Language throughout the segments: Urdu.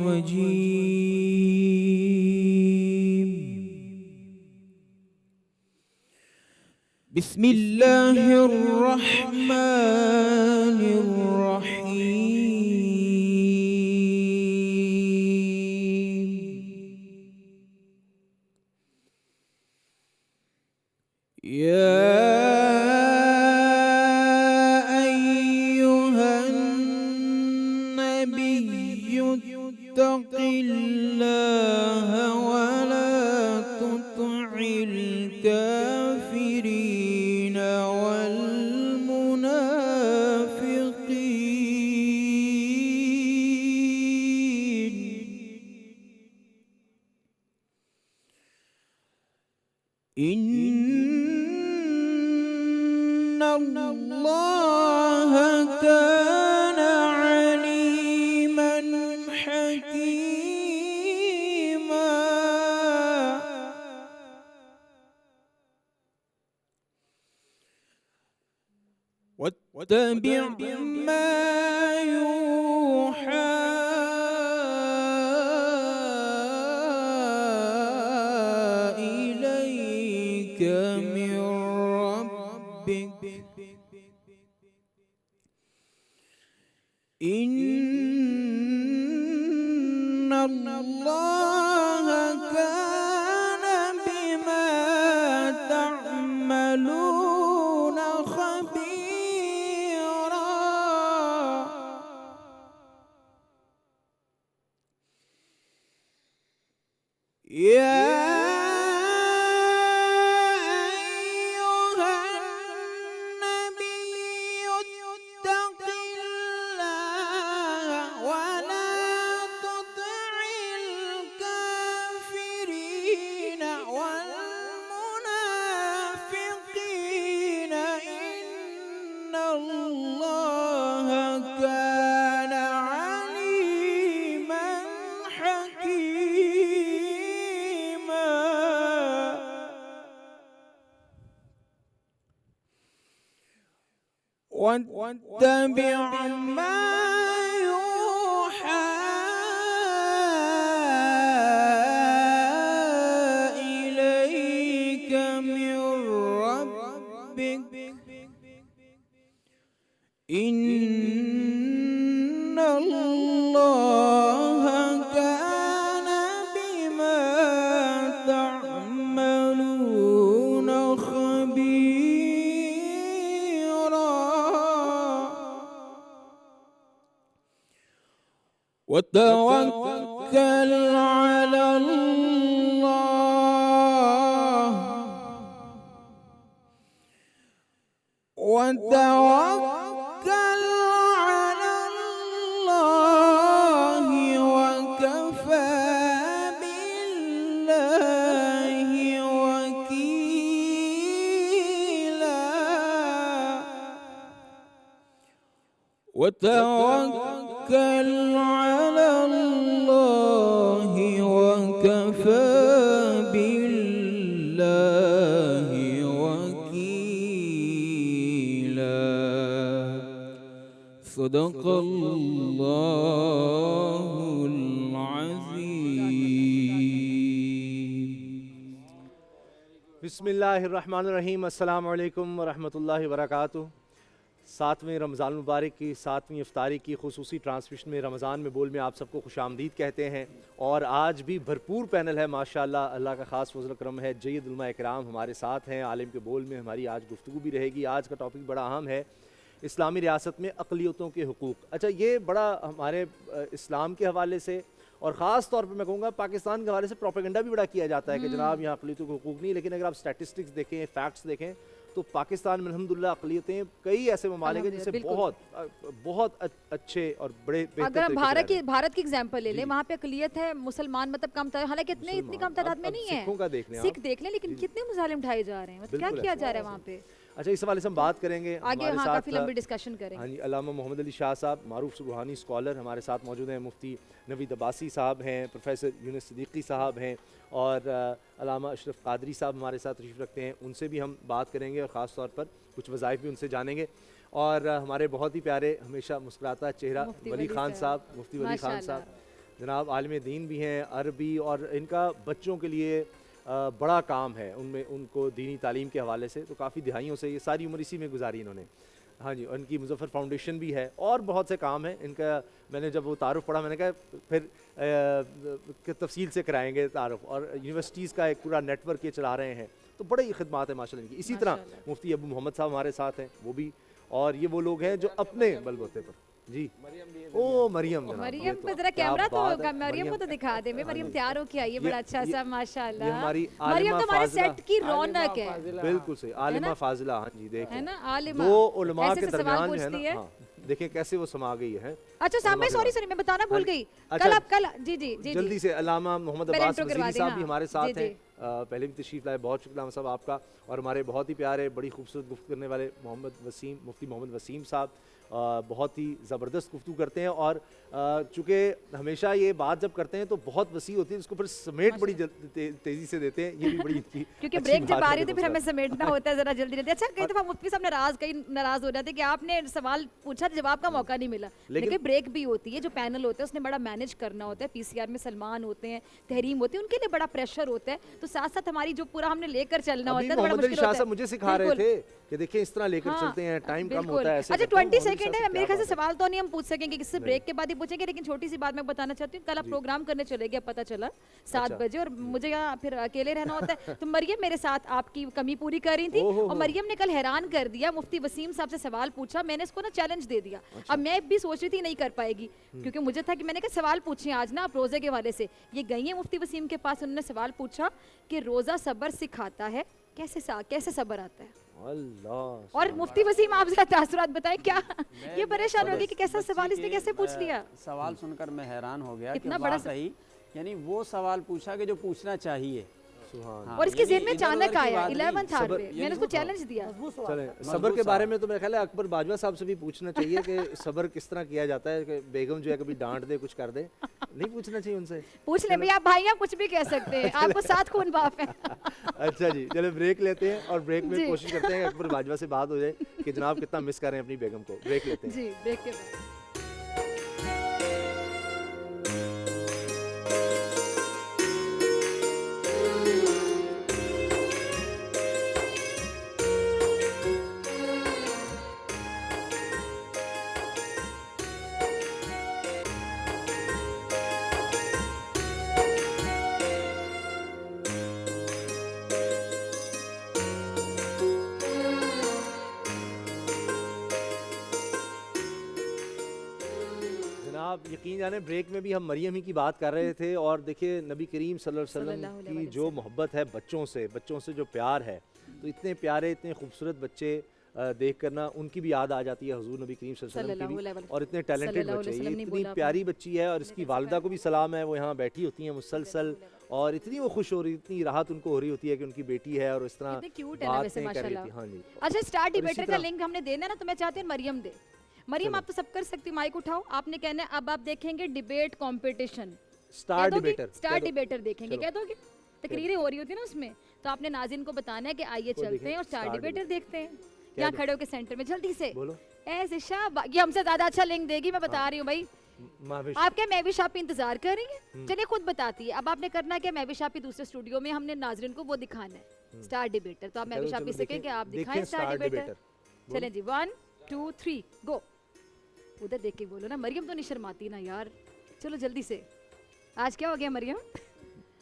الرجيم. بسم الله الرحمن الرحيم. يا أيها النبي اتق الله ولا تطع الكافرين والمنافقين إن الله كان عليما حكيما. واتبع ما يوحى إليك من ربك إن الله كان بما تعملون خبيرا. يا أيها النبي اتق الله ولا تطع الكافرين والمنافقين إن الله كان عليما حكيما. واتبع ما يوحى إليك من ربك إن الله كان بما تعملون خبيرا. وتوكل على الله وتوكل على الله وكفى بالله وكيلا. وتوكل على الله وكفى بالله وكيلا. صدق الله العظيم. بسم اللہ الرحمن الرحیم. السلام علیکم ورحمۃ اللہ وبرکاتہ. 7ویں رمضان المبارک کی 7ویں افطاری کی خصوصی ٹرانسمیشن میں رمضان میں بول میں آپ سب کو خوش آمدید کہتے ہیں. اور آج بھی بھرپور پینل ہے ماشاءاللہ. اللہ کا خاص فضل و کرم ہے. جید علماء اکرام ہمارے ساتھ ہیں. عالم کے بول میں ہماری آج گفتگو بھی رہے گی. آج کا ٹاپک بڑا اہم ہے، اسلامی ریاست میں اقلیتوں کے حقوق. اچھا، یہ بڑا ہمارے اسلام کے حوالے سے اور خاص طور پہ میں کہوں گا پاکستان کے حوالے سے پروپیگنڈا بھی بڑا کیا جاتا ہے کہ جناب یہاں اقلیتوں کے حقوق نہیں. لیکن اگر آپ اسٹیٹسٹکس دیکھیں، فیکٹس دیکھیں تو پاکستان میں الحمدللہ اقلیتیں کئی ایسے ممالک ہیں جسے بہت اچھے اور بڑے بہتر. اگر ہم بھارت کی ایگزامپل لے لیں، وہاں پہ اقلیت ہے، مسلمان مطلب کم تعداد، حالانکہ اتنی کم تعداد میں نہیں ہے. سکھ دیکھ لیں، لیکن کتنے مظالم اٹھائے جا رہے ہیں، کیا کیا جا رہا ہے وہاں پہ. اچھا، اس حوالے سے ہم بات کریں گے آگے. ہاں، کافی لمبی ڈسکشن کریں گے. ہاں جی، علامہ محمد علی شاہ صاحب معروف روحانی اسکالر ہمارے ساتھ موجود ہیں. مفتی نوید عباسی صاحب ہیں، پروفیسر یونس صدیقی صاحب ہیں، اور علامہ اشرف قادری صاحب ہمارے ساتھ تشریف رکھتے ہیں. ان سے بھی ہم بات کریں گے اور خاص طور پر کچھ وظائف بھی ان سے جانیں گے. اور ہمارے بہت ہی پیارے ہمیشہ مسکراتا چہرہ ولی خان صاحب، مفتی ولی خان صاحب جناب عالم دین بھی ہیں، عربی، اور ان کا بچوں کے لیے بڑا کام ہے، ان میں ان کو دینی تعلیم کے حوالے سے تو کافی دہائیوں سے یہ ساری عمر اسی میں گزاری انہوں نے. ہاں جی، ان کی مظفر فاؤنڈیشن بھی ہے اور بہت سے کام ہیں ان کا. میں نے جب وہ تعارف پڑھا میں نے کہا پھر تفصیل سے کرائیں گے تعارف. اور یونیورسٹیز کا ایک پورا نیٹ ورک یہ چلا رہے ہیں، تو بڑی ہی خدمات ہیں ماشاء اللہ ان کی. اسی طرح مفتی ابو محمد صاحب ہمارے ساتھ ہیں، وہ بھی، اور یہ وہ لوگ ہیں جو اپنے بل بوتے پر. جی او مریم پہ ذرا کیمرہ تو ہوگا، مریم کو تو دکھا دیں. مریم تیار ہو کے آئیے، بڑا اچھا سا ماشاءاللہ. مریم تو ہمارے سیٹ کی رونق ہے. بالکل صحیح، عالمہ فاضلہ. ہاں جی دیکھیں ہے نا، عالمہ دو علماء کے درمیان جو ہے نا، دیکھیں کیسے وہ سما گئی ہے. اچھا سامنے، سوری میں بتانا بھول گئی. کل جی جلدی سے علامہ محمد عباس وزیری صاحب بھی ہمارے ساتھ ہیں، پہلے بھی تشریف لائے. بہت شکریہ صاحب آپ کا. اور ہمارے بہت ہی پیارے بڑی خوبصورت گفتگو کرنے والے مفتی محمد وسیم صاحب بہت ہی زبردست گفتگو کرتے ہیں. اور چونکہ ہمیشہ یہ بات جب کرتے ہیں تو بہت وسیع ہوتی ہے، اس کو پھر سمیٹ بڑی تیزی سے دیتے ہیں. یہ بھی بڑی کیونکہ بریک جب آ رہی تھی پھر ہمیں سمیٹنا ہوتا ہے ذرا جلدی جلدی. اچھا کئی دفعہ مفتی صاحب کئی ناراض ہو جاتے ہیں کہ آپ نے سوال پوچھا، جواب کا موقع نہیں ملا. لیکن بریک بھی ہوتی ہے، جو پینل ہوتا ہے اس نے بڑا مینیج کرنا ہوتا ہے. پی سی آر میں سلمان ہوتے ہیں، تحریم ہوتے ہیں، ان کے لیے بڑا پریشر ہوتا ہے. تو ساتھ ساتھ ہماری جو پورا ہم نے لے کر چلنا ہوتا ہے، بڑا مشکل ہوتا ہے. مجھے سکھا رہے تھے کہ دیکھیں اس طرح لے کر چلتے ہیں، ٹائم کم ہوتا ہے. اچھا 20 سیکنڈ ہے، میرے خیال سے سوال تو نہیں ہم پوچھ سکیں گے، کس سے بریک کے بعد ہی پوچھیں گے. لیکن چھوٹی سی بات میں بتانا چاہتی ہوں، کل آپ پروگرام کرنے چلے گئے، پتہ چلا 7 بجے، اور مجھے یہاں پھر اکیلے رہنا ہوتا ہے. تو مریم میرے ساتھ آپ کی کمی پوری کر رہی تھی، اور مریم نے کل حیران کر دیا. مفتی وسیم صاحب سے سوال پوچھا، میں نے اس کو نا چیلنج دے دیا. اب میں بھی سوچ رہی تھی نہیں کر پائے گی، کیونکہ مجھے تھا کہ میں نے کہا سوال پوچھیں آج نا آپ روزے کے حوالے سے. یہ گئی ہیں مفتی وسیم کے پاس، انہوں نے سوال پوچھا کہ روزہ صبر سکھاتا ہے، کیسے صبر آتا ہے. اللہ. اور مفتی وسیم آپ ذرا تاثرات بتائیں. کیا یہ پریشان ہوگی کہ کیسا سوال اس نے کیسے پوچھ لیا؟ سوال سن کر میں حیران ہو گیا اتنا کہ بڑا واقعی یعنی وہ سوال پوچھا کہ جو پوچھنا چاہیے. اور اس کے ذہن میں اچانک آیا 11th آور میں نے اس کو چیلنج دیا. چلیں صبر کے بارے میں تو میرا خیال ہے اکبر باجوہ صاحب سے بھی پوچھنا چاہیے کہ صبر کس طرح کیا جاتا ہے، کہ بیگم جو ہے کبھی ڈانٹ دے کچھ کر دے. نہیں پوچھنا چاہیے ان سے؟ پوچھ لیں بھائی، آپ بھائی آپ کچھ بھی کہہ سکتے ہیں، آپ کو ساتھ خون باپ ہے. اچھا جی چلے بریک لیتے ہیں، اور بریک میں کوشش کرتے ہیں کہ اکبر باجوہ سے بات ہو جائے کہ جناب کتنا مس کر رہے ہیں اپنی بیگم کو. بریک لیتے ہیں. جی بریک کے بعد. یقین جانے بریک میں بھی ہم مریم ہی کی بات کر رہے تھے. اور دیکھیے نبی کریم صلی اللہ علیہ وسلم کی جو محبت ہے بچوں سے جو پیار ہے، تو اتنے پیارے اتنے خوبصورت بچے دیکھ کر نا ان کی بھی یاد آ جاتی ہے حضور نبی کریم صلی اللہ علیہ وسلم کی بھی. اور اتنے ٹیلنٹڈ بچے، یہ اتنی پیاری بچی ہے. اور اس کی والدہ کو بھی سلام ہے، وہ یہاں بیٹھی ہوتی ہیں مسلسل، اور اتنی وہ خوش ہو رہی، اتنی راحت ان کو ہو رہی ہوتی ہے کہ ان کی بیٹی ہے اور اس طرح باتیں کر رہی تھی. ہاں جی. اچھا اسٹار ڈیبیٹر کا لنک ہم نے دینا نا، تو میں چاہتی ہوں مریم دے. مریم آپ تو سب کر سکتی، مائک اٹھاؤ. آپ نے کہنا ہے اب آپ دیکھیں گے ڈیبیٹ کمپٹیشن، اسٹار ڈیبیٹر دیکھیں گے. کہہ دو گے؟ تقریریں ہو رہی ہوتی ہیں نا اس میں، تو آپ نے ناظرین کو بتانا ہے کہ آئیے چلتے ہیں اور اسٹار ڈیبیٹر دیکھتے ہیں. یہاں کھڑے ہو کے سینٹر میں جلدی سے ایسے شاہ، یہ ہم سے زیادہ اچھا لنک دے گی، میں بتا رہی ہوں بھائی. آپ کیا مہوش شاپی انتظار کر رہی ہیں؟ چلیے خود بتاتی ہے. اب آپ نے کرنا ہے کہ مہوش شاپی دوسرے اسٹوڈیو میں ہم نے ناظرین کو وہ دکھانا ہے اسٹار ڈیبیٹر. تو آپ مہوش شاپی سے کہیں کہ آپ دکھائیں اسٹار ڈیبیٹر. چلیں جی 1 2 3 گو. ادھر دیکھ کے بولو نا، مریم تو نہیں شرماتی نا یار. چلو جلدی سے. آج کیا ہو گیا مریم؟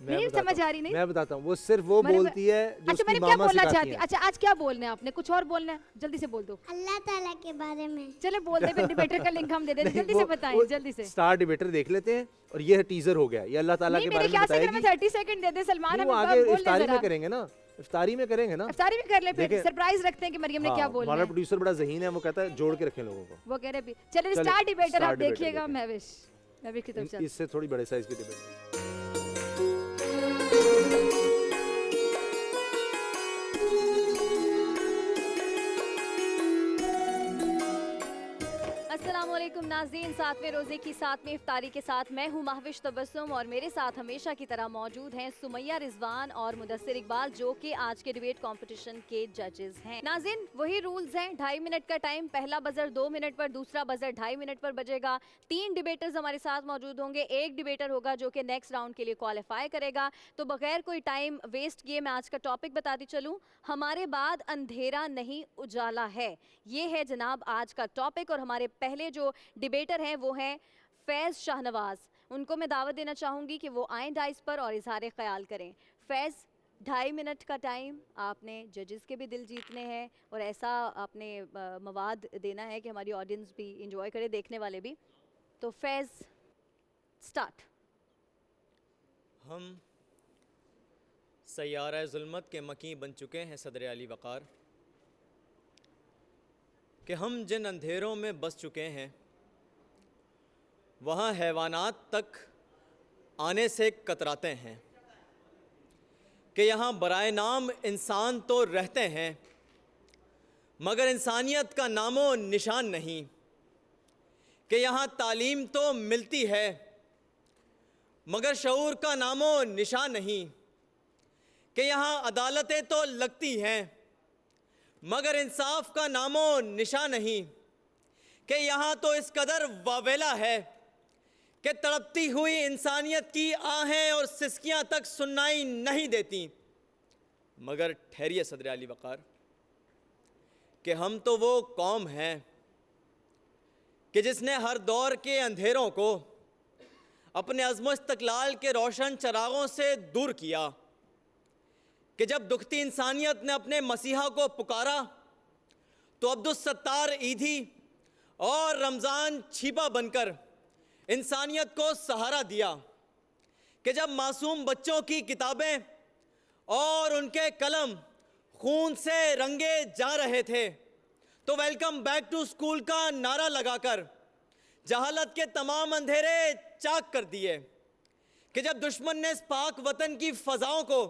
نہیں سمجھ آ رہی. نہیں میں بتاتا ہوں، وہ صرف وہ بولتی ہے جو اس کی ماما سکھاتی ہے. اچھا آج کیا بولنا ہے آپ نے؟ کچھ اور بولنا ہے؟ جلدی سے بول دو. اللہ تعالیٰ کے بارے میں. چلے بول دے، پھر ڈیبیٹر کا لنک ہم دے دیں. جلدی سے بتائیں، جلدی سے. اسٹار ڈیبیٹر دیکھ لیتے ہیں، اور یہ ٹیزر ہو گیا. یہ اللہ تعالیٰ کے بارے میں بتائے گی. 30 سیکنڈ دے دے سلمان. ہم آگے افطاری میں کریں گے نا، افطاری میں کریں گے نا، افطاری میں کر لیں، پھر سرپرائز رکھتے ہیں کہ مریم نے کیا بولنا ہے. ہمارا پروڈیوسر بڑا ذہین ہے، وہ کہتا ہے جوڑ کے رکھیں لوگوں کو. وہ کہہ رہے چلے اسٹار ڈیبیٹر آپ دیکھیے گا. مہوش کی طرف اس سے تھوڑی بڑے سائز کی ڈیبیٹ. السلام علیکم علیکم ناظرین، 7ویں روزے کی 7ویں افطاری کے ساتھ میں ہوں مہوش تبسم اور میرے ساتھ ہمیشہ کی طرح موجود ہیں سمیہ رضوان اور مدثر اقبال جو کہ آج کے ڈیبیٹ کمپٹیشن کے ججز ہیں۔ ناظرین وہی رولز ہیں، 2.5 منٹ کا ٹائم، پہلا بزر 2 منٹ پر، دوسرا بزر 2.5 منٹ پر بجے گا۔ 3 ڈیبیٹرز ہمارے ساتھ موجود ہوں گے، ایک ڈیبیٹر ہوگا جو کہ نیکسٹ راؤنڈ کے لیے کوالیفائی کرے گا۔ تو بغیر کوئی ٹائم ویسٹ کیے میں آج کا ٹاپک بتاتی چلوں، ہمارے بعد اندھیرا نہیں اجالا ہے، یہ ہے جناب آج کا ٹاپک۔ اور ہمارے پہلے جو ڈیبیٹر ہیں وہ ہیں فیض شاہنواز، ان کو میں دعوت دینا چاہوں گی کہ وہ آئیں ڈائس پر اور اظہار خیال کریں۔ فیض 2.5 منٹ کا ٹائم، آپ نے ججز کے بھی دل جیتنے ہیں اور ایسا آپ نے مواد دینا ہے کہ ہماری آڈینس بھی انجوائے کرے، دیکھنے والے بھی۔ تو فیض سٹارٹ۔ ہم سیارہ ظلمت کے مکیں بن چکے ہیں صدر علی وقار، کہ ہم جن اندھیروں میں بس چکے ہیں وہاں حیوانات تک آنے سے کتراتے ہیں، کہ یہاں برائے نام انسان تو رہتے ہیں مگر انسانیت کا نام و نشان نہیں، کہ یہاں تعلیم تو ملتی ہے مگر شعور کا نام و نشان نہیں، کہ یہاں عدالتیں تو لگتی ہیں مگر انصاف کا نام و نشان نہیں، کہ یہاں تو اس قدر واویلا ہے کہ تڑپتی ہوئی انسانیت کی آہیں اور سسکیاں تک سنائی نہیں دیتی۔ مگر ٹھہریے صدر علی وقار، کہ ہم تو وہ قوم ہیں کہ جس نے ہر دور کے اندھیروں کو اپنے عزم و استقلال کے روشن چراغوں سے دور کیا، کہ جب دکھتی انسانیت نے اپنے مسیحا کو پکارا تو عبدالستار عیدھی اور رمضان چھیپا بن کر انسانیت کو سہارا دیا، کہ جب معصوم بچوں کی کتابیں اور ان کے قلم خون سے رنگے جا رہے تھے تو ویلکم بیک ٹو اسکول کا نعرہ لگا کر جہالت کے تمام اندھیرے چاک کر دیے، کہ جب دشمن نے اس پاک وطن کی فضاؤں کو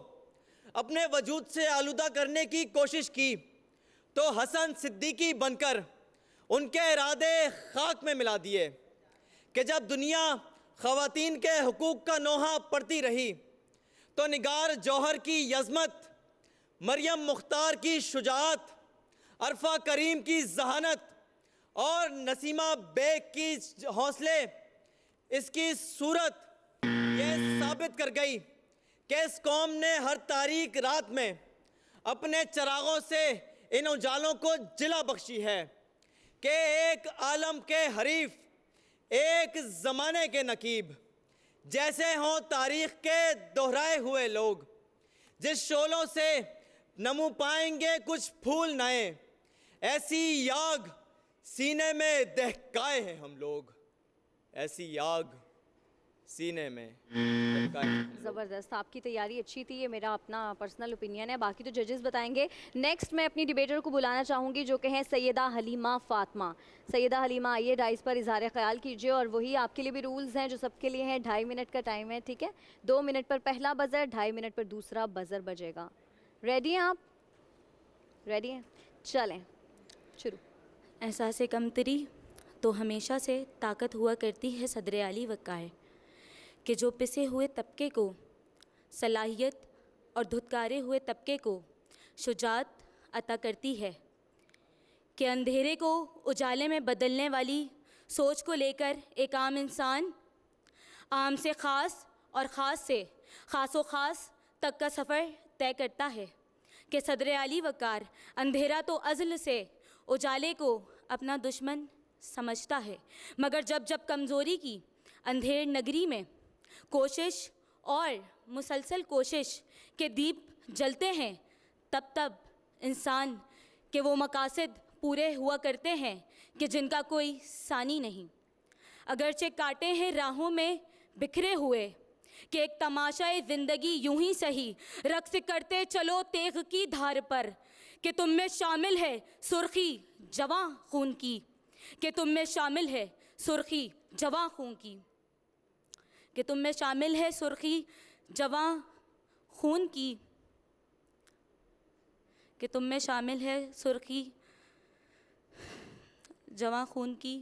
اپنے وجود سے آلودہ کرنے کی کوشش کی تو حسن صدیقی بن کر ان کے ارادے خاک میں ملا دیے، کہ جب دنیا خواتین کے حقوق کا نوحہ پڑھتی رہی تو نگار جوہر کی عظمت، مریم مختار کی شجاعت، عرفہ کریم کی ذہانت اور نسیمہ بیگ کی حوصلے، اس کی صورت یہ ثابت کر گئی کہ اس قوم نے ہر تاریک رات میں اپنے چراغوں سے ان اجالوں کو جلا بخشی ہے، کہ ایک عالم کے حریف، ایک زمانے کے نقیب، جیسے ہوں تاریخ کے دہرائے ہوئے لوگ، جس شعلوں سے نمو پائیں گے کچھ پھول نئے، ایسی یاگ سینے میں دہکائے ہیں ہم لوگ، ایسی یاگ سینے میں دہکائے ہیں۔ زبردست، آپ کی تیاری اچھی تھی، یہ میرا اپنا پرسنل اوپینین ہے، باقی تو ججز بتائیں گے۔ نیکسٹ میں اپنی ڈیبیٹر کو بلانا چاہوں گی جو کہ ہیں سیدہ حلیمہ فاطمہ۔ سیدہ حلیمہ آئیے ڈائس پر اظہار خیال کیجیے، اور وہی آپ کے لیے بھی رولز ہیں جو سب کے لیے ہیں، 2.5 منٹ کا ٹائم ہے، ٹھیک ہے؟ 2 منٹ پر پہلا بزر، 2.5 منٹ پر دوسرا بزر بجے گا۔ ریڈی ہیں آپ؟ ریڈی ہیں؟ چلیں شروع۔ احساس کمتری تو ہمیشہ سے طاقت ہوا کرتی ہے صدر علی وقار، کہ جو پسے ہوئے طبقے کو صلاحیت اور دھتکارے ہوئے طبقے کو شجاعت عطا کرتی ہے، کہ اندھیرے کو اجالے میں بدلنے والی سوچ کو لے کر ایک عام انسان عام سے خاص اور خاص سے خاص و خاص تک کا سفر طے کرتا ہے، کہ صدر علی وقار اندھیرا تو ازل سے اجالے کو اپنا دشمن سمجھتا ہے، مگر جب جب کمزوری کی اندھیر نگری میں کوشش اور مسلسل کوشش کے دیپ جلتے ہیں، تب تب انسان کے وہ مقاصد پورے ہوا کرتے ہیں کہ جن کا کوئی ثانی نہیں۔ اگرچہ کاٹے ہیں راہوں میں بکھرے ہوئے، کہ ایک تماشائے زندگی یوں ہی سہی رقص کرتے چلو تیغ کی دھار پر، کہ تم میں شامل ہے سرخی جواں خون کی، کہ تم میں شامل ہے سرخی جواں خون کی، کہ تم میں شامل ہے سرخی جواں خون کی، کہ تم میں شامل ہے سرخی جواں خون کی،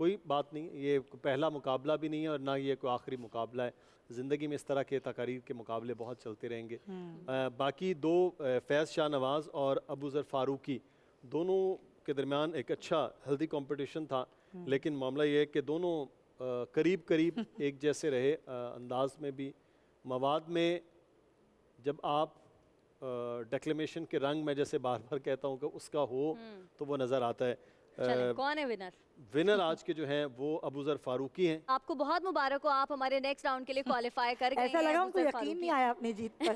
کوئی بات نہیں, یہ پہلا مقابلہ بھی نہیں ہے اور نہ یہ کوئی آخری مقابلہ ہے. زندگی میں اس طرح کے تقاریر کے مقابلے بہت چلتے رہیں گے. باقی دو فیض شاہ نواز اور ابو ذر فاروقی دونوں کے درمیان ایک اچھا ہیلدی کمپٹیشن تھا, لیکن معاملہ یہ ہے کہ دونوں قریب قریب ایک جیسے رہے, انداز میں بھی, مواد میں. جب آپ ڈیکلیمیشن کے رنگ میں جیسے بار بار کہتا ہوں کہ اس کا ہو تو وہ نظر آتا ہے. کون ہے ونر؟ ونر آج کے جو ہیں وہ ابو ذر فاروقی ہیں. آپ کو بہت مبارک ہو, آپ ہمارے نیکسٹ راؤنڈ کے لیے کوالیفائی کر گئے ہیں. ایسا لگا ان کو یقین نہیں آیا اپنی جیت پر.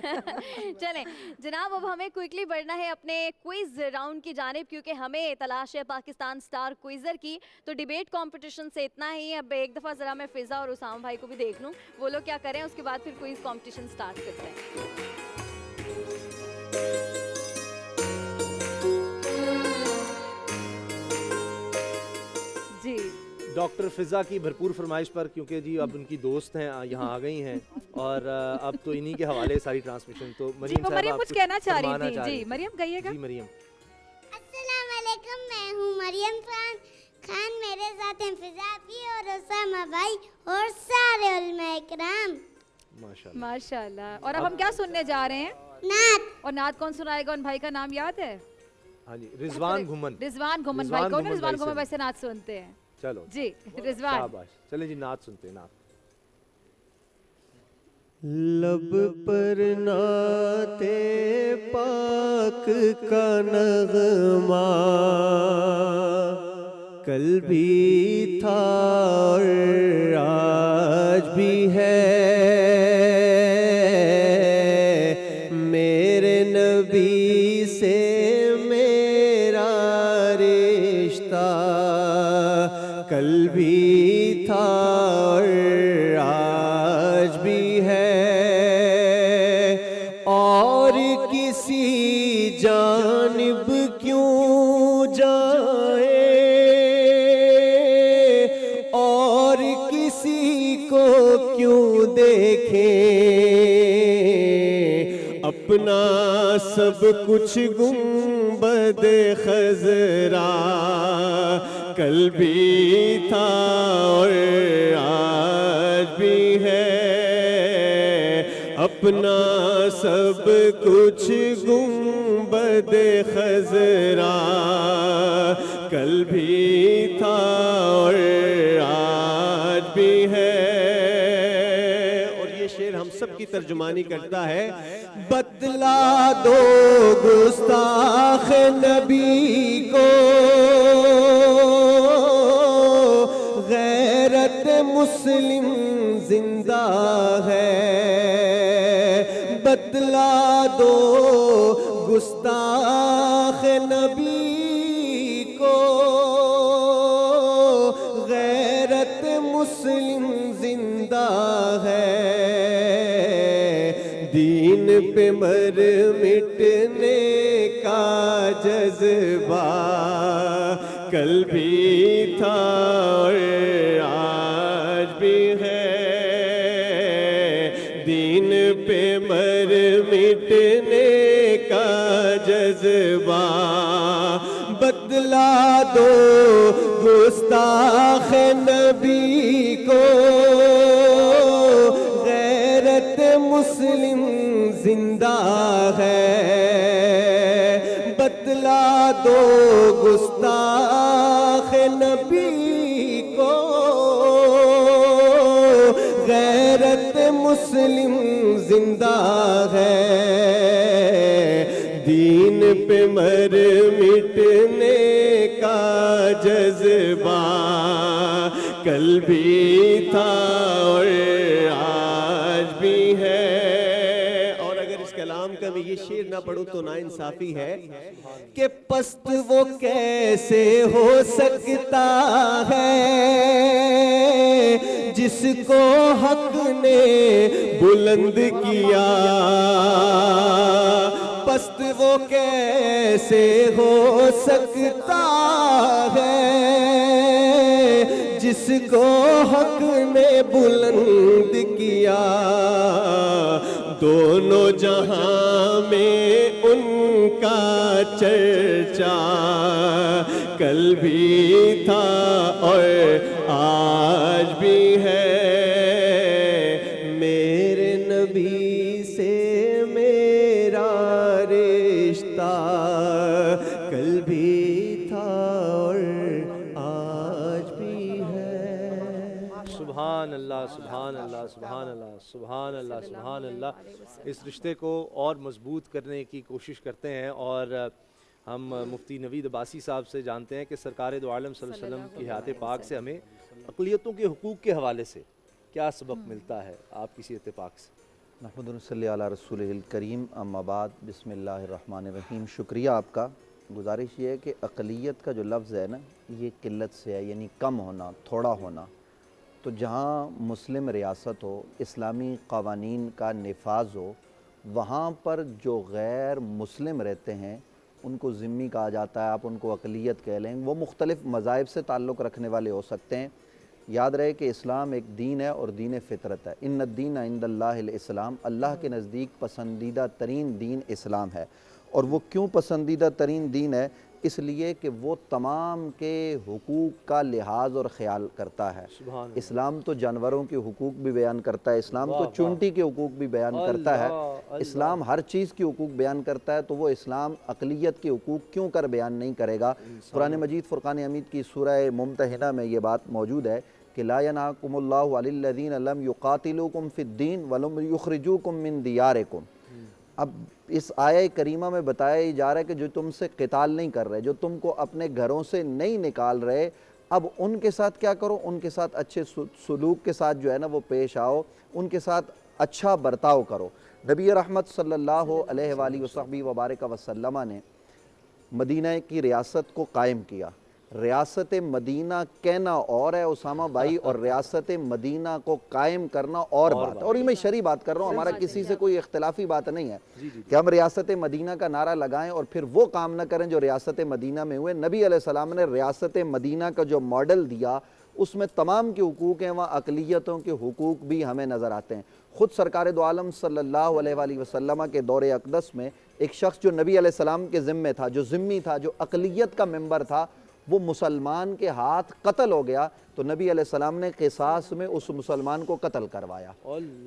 چلیں جناب, اب ہمیں کوئکلی بڑھنا ہے اپنے کوئز راؤنڈ کی جانب, کیونکہ ہمیں تلاش ہے پاکستان سٹار کوئزر کی. تو ڈیبیٹ کمپٹیشن سے اتنا ہی. اب ایک دفعہ ذرا میں فضا اور اسامہ بھائی کو بھی دیکھ لوں وہ لوگ کیا کریں, اس کے بعد پھر کوئز کمپٹیشن سٹارٹ کرتے ہیں. جی ڈاکٹر فضا کی بھرپور فرمائش پر, کیونکہ جی اب ان کی دوست ہیں یہاں آ گئی ہیں اور اب تو انہی کے حوالے ساری ٹرانسمیشن. تو مریم صاحب مریم کچھ کہنا چاہ رہی تھی. جی مریم کہیے گا. جی مریم. السلام علیکم, میں ہوں مریم خان, میرے ساتھ ہیں فضا بھی اور اسامہ بھائی اور سارے علماء اکرام. ماشاء اللہ. اور اب ہم کیا سننے جا رہے ہیں؟ نعت. اور نعت کون سنائے گا؟ ان بھائی کا نام یاد ہے؟ ہاں جی, رضوان گھمن. رضوان گھمن بھائی. کون ہے رضوان گھمن؟ ویسے نعت سنتے ہیں. چلو جی رضوان. شاباش. چلیں جی نعت سنتے ہیں. نعت. لب پر نعت پاک کا نغمہ کل بھی تھا اور آج بھی ہے, میرے نبی سے میرا رشتہ کل بھی تھا اور آج بھی ہے, اور کسی جانب کیوں جائے اور کسی کو کیوں دیکھیں, اپنا سب کچھ گنبد خضرا کل بھی تھا اور آج بھی ہے, اپنا سب کچھ گنبد خضرا کل بھی تھا اور آج بھی ہے. اور یہ شعر ہم سب کی ترجمانی کرتا ہے. بتلا دو گستاخ نبی کو غیرت مسلم زندہ ہے, بتلا دو گستاخ نبی کو غیرت مسلم زندہ ہے, دین پہ مر مٹنے کا جذبہ کل بھی تھا اور آج بھی ہے, دین پہ مر مٹنے کا جذبہ بتلا دو گستاخ نبی کو غیرت مسلم زندہ ہے, بتلا دو گستاخ نبی کو غیرت مسلم زندہ ہے, دین پہ مر مٹنے کا جذبہ کل بھی تھا اور آج بھی ہے. اور اگر اس کلام کا میں یہ شعر نہ پڑھوں تو ناانصافی ہے کہ پست وہ کیسے ہو سکتا ہے جس کو حق نے بلند کیا, پست وہ کیسے ہو سکتا ہے جس کو حق نے بلند کیا, دونوں جہاں میں ان کا چرچا کل بھی تھا اور آج بھی ہے، میرے نبی سے میرا رشتہ کل بھی تھا اور آج بھی ہے۔ سبحان اللہ، سبحان اللہ، سبحان اللہ، سبحان اللہ، سبحان اللہ۔ اس رشتے کو اور مضبوط کرنے کی کوشش کرتے ہیں، اور ہم مفتی نوید عباسی صاحب سے جانتے ہیں کہ سرکار دو عالم صلی اللہ علیہ وسلم کی حیات پاک سے ہمیں اقلیتوں کے حقوق کے حوالے سے کیا سبق ملتا ہے آپ کسی اتفاق سے؟ نحمد و نصلی علی رسول الکریم، اما بعد، بسم اللہ الرحمن الرحیم۔ شکریہ آپ کا۔ گزارش یہ ہے کہ اقلیت کا جو لفظ ہے نا، یہ قلت سے ہے، یعنی کم ہونا، تھوڑا ہونا۔ تو جہاں مسلم ریاست ہو، اسلامی قوانین کا نفاذ ہو، وہاں پر جو غیر مسلم رہتے ہیں ان کو ذمی کہا جاتا ہے، آپ ان کو اقلیت کہہ لیں۔ وہ مختلف مذاہب سے تعلق رکھنے والے ہو سکتے ہیں۔ یاد رہے کہ اسلام ایک دین ہے اور دین فطرت ہے۔ ان الدین عند اللہ الاسلام، اللہ کے نزدیک پسندیدہ ترین دین اسلام ہے۔ اور وہ کیوں پسندیدہ ترین دین ہے؟ اس لیے کہ وہ تمام کے حقوق کا لحاظ اور خیال کرتا ہے۔ اسلام تو جانوروں کے حقوق بھی بیان کرتا ہے، اسلام تو چونٹی کے حقوق بھی بیان کرتا ہے، اسلام ہر چیز کے حقوق بیان کرتا ہے۔ تو وہ اسلام اقلیت کے حقوق کیوں کر بیان نہیں کرے گا؟ قرآن مجید فرقان حمید کی سورہ ممتحنہ میں یہ بات موجود ہے کہ لا ینہاکم اللہ علی الذین لم یقاتلوکم فی الدین ولم یخرجوکم من دیارکم۔ اب اس آیہ کریمہ میں بتایا جا رہا ہے کہ جو تم سے قتال نہیں کر رہے، جو تم کو اپنے گھروں سے نہیں نکال رہے، اب ان کے ساتھ کیا کرو؟ ان کے ساتھ اچھے سلوک کے ساتھ جو ہے نا وہ پیش آؤ، ان کے ساتھ اچھا برتاؤ کرو۔ نبی رحمت صلی اللہ علیہ وآلہ وصحبہ وبارک وسلم نے مدینہ کی ریاست کو قائم کیا۔ ریاست مدینہ کہنا اور ہے اسامہ بھائی، اور ریاست مدینہ کو قائم کرنا اور بات ہے۔ اور یہ میں شرعی بات کر رہا ہوں، ہمارا کسی سے کوئی اختلافی بات نہیں ہے کہ ہم ریاست مدینہ کا نعرہ لگائیں اور پھر وہ کام نہ کریں جو ریاست مدینہ میں ہوئے۔ نبی علیہ السلام نے ریاست مدینہ کا جو ماڈل دیا اس میں تمام کے حقوق ہیں، وہاں اقلیتوں کے حقوق بھی ہمیں نظر آتے ہیں۔ خود سرکار دو عالم صلی اللہ علیہ وآلہ وسلم کے دور اقدس میں ایک شخص جو نبی علیہ السلام کے ذمے تھا، جو ذمی تھا، جو اقلیت کا ممبر تھا، وہ مسلمان کے ہاتھ قتل ہو گیا تو نبی علیہ السلام نے قصاص میں اس مسلمان کو قتل کروایا۔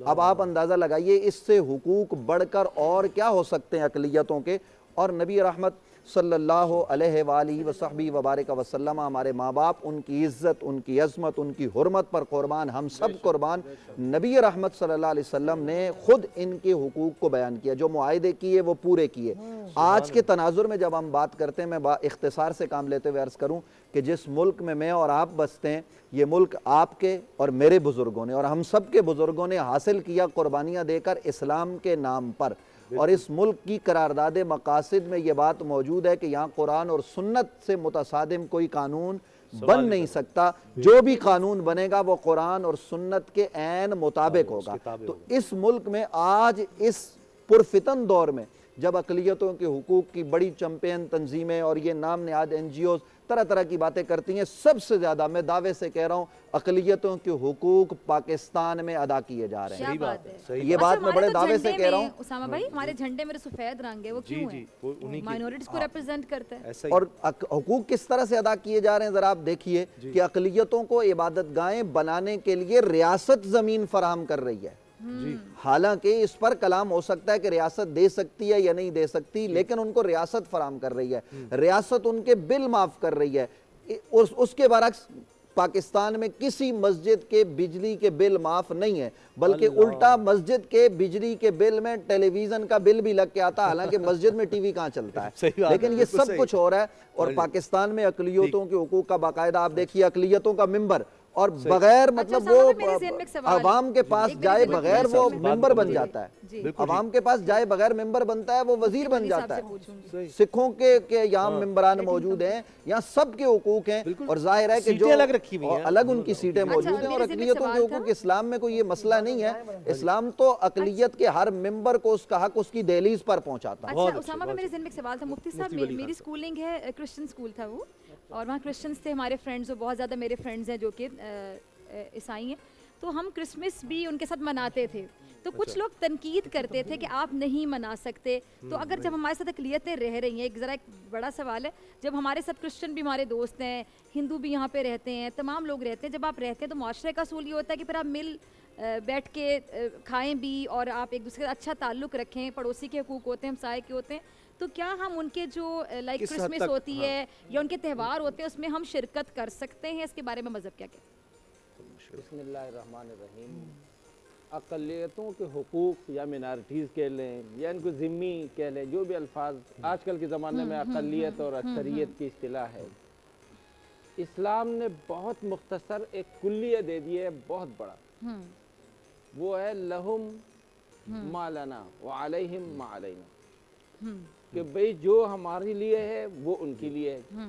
اب آپ اندازہ لگائیے اس سے حقوق بڑھ کر اور کیا ہو سکتے ہیں اقلیتوں کے۔ اور نبی رحمت صلی اللہ علیہ وآلہ وصحبہ وبارک وسلم، ہمارے ماں باپ، ان کی عزت، ان کی عظمت، ان کی حرمت پر قربان، ہم سب قربان۔ نبی رحمت صلی اللہ علیہ وسلم نے خود ان کے حقوق کو بیان کیا، جو معاہدے کیے وہ پورے کیے۔ آج کے تناظر میں جب ہم بات کرتے ہیں، میں اختصار سے کام لیتے ہوئے عرض کروں کہ جس ملک میں میں اور آپ بستے ہیں، یہ ملک آپ کے اور میرے بزرگوں نے اور ہم سب کے بزرگوں نے حاصل کیا قربانیاں دے کر اسلام کے نام پر۔ اور اس ملک کی قرارداد مقاصد میں یہ بات موجود ہے کہ یہاں قرآن اور سنت سے متصادم کوئی قانون بن نہیں سکتا۔ جو بھی قانون بنے گا وہ قرآن اور سنت کے عین مطابق ہوگا۔ تو اس ملک میں آج اس پرفتن دور میں جب اقلیتوں کے حقوق کی بڑی چمپین تنظیمیں اور یہ نام نہاد NGOs طرح طرح کی باتیں کرتی ہیں، سب سے زیادہ میں دعوے سے کہہ رہا ہوں اقلیتوں کے حقوق پاکستان میں ادا کیے جا رہے ہیں۔ یہ بات میں بڑے دعوے سے کہہ رہا ہوں۔ اسامہ بھائی، ہمارے جھنڈے میں سفید رنگ ہے، وہ کیوں ہے؟ مائنورٹیز کو ریپرزینٹ کرتا ہے۔ اور حقوق کس طرح سے ادا کیے جا رہے ہیں ذرا آپ دیکھیے کہ اقلیتوں کو عبادت گاہیں بنانے کے لیے ریاست زمین فراہم کر رہی ہے۔ حالانکہ اس پر کلام ہو سکتا ہے کہ ریاست دے سکتی ہے یا نہیں دے سکتی، لیکن ان کو ریاست فراہم کر رہی ہے، ریاست ان کے بل معاف کر رہی ہے۔ اس کے برعکس پاکستان میں کسی مسجد کے بجلی کے بل معاف نہیں ہے، بلکہ الٹا مسجد کے بجلی کے بل میں ٹیلی ویژن کا بل بھی لگ کے آتا ہے، حالانکہ مسجد میں ٹی وی کہاں چلتا ہے۔ لیکن یہ سب کچھ ہو رہا ہے، اور پاکستان میں اقلیتوں کے حقوق کا باقاعدہ آپ دیکھیے اقلیتوں کا ممبر، اور بغیر مطلب وہ عوام کے پاس جائے بغیر وہ ممبر بن جاتا ہے، عوام کے پاس جائے بغیر ممبر بنتا ہے، وہ وزیر بن جاتا ہے۔ سکھوں کے یہاں ممبران موجود ہیں، یہاں سب کے حقوق ہیں، اور ظاہر ہے کہ جو الگ ان کی سیٹیں موجود ہیں۔ اور اقلیتوں کے حقوق اسلام میں کوئی یہ مسئلہ نہیں ہے، اسلام تو اقلیت کے ہر ممبر کو اس کا حق اس کی دہلیز پر پہنچاتا ہے۔ اچھا اسامہ، میرے ذہن میں ایک سوال تھا مفتی صاحب، میری سکولنگ ہے کرسچن سکول تھا وہ، اور وہاں کرسچنس تھے ہمارے فرینڈز، بہت زیادہ میرے فرینڈز ہیں جو کہ عیسائی ہیں۔ تو ہم کرسمس بھی ان کے ساتھ مناتے تھے. تو کچھ لوگ تنقید کرتے تھے کہ آپ نہیں منا سکتے. تو اگر جب ہمارے ساتھ اقلیتیں رہ رہی ہیں, ایک بڑا سوال ہے, جب ہمارے ساتھ کرسچن بھی ہمارے دوست ہیں, ہندو بھی یہاں پہ رہتے ہیں, تمام لوگ رہتے ہیں, جب آپ رہتے ہیں تو معاشرے کا اصول یہ ہوتا ہے کہ پھر آپ مل بیٹھ کے کھائیں بھی اور آپ ایک دوسرے کا اچھا تعلق رکھیں. پڑوسی کے حقوق ہوتے ہیں, ہمسائے کے ہوتے ہیں. تو کیا ہم ان کے جو لائک کرسمس ہوتی ہے یا ان کے تہوار ہوتے ہیں اس میں ہم شرکت کر سکتے ہیں؟ اس کے بارے میں مذہب کیا کہتے ہیں؟ بسم اللہ الرحمن الرحیم. اقلیتوں کے حقوق یا منارٹیز کہہ لیں یا ان کو ذمی کہہ لیں, جو بھی الفاظ آج کل کے زمانے میں اقلیت اور اکثریت کی اصطلاح ہے, اسلام نے بہت مختصر ایک کلیہ دے دی ہے بہت بڑا. وہ ہے لہم ما لنا وعلیہم ما علینا, کہ بھئی جو ہمارے لیے ہے وہ ان کے لیے ہے,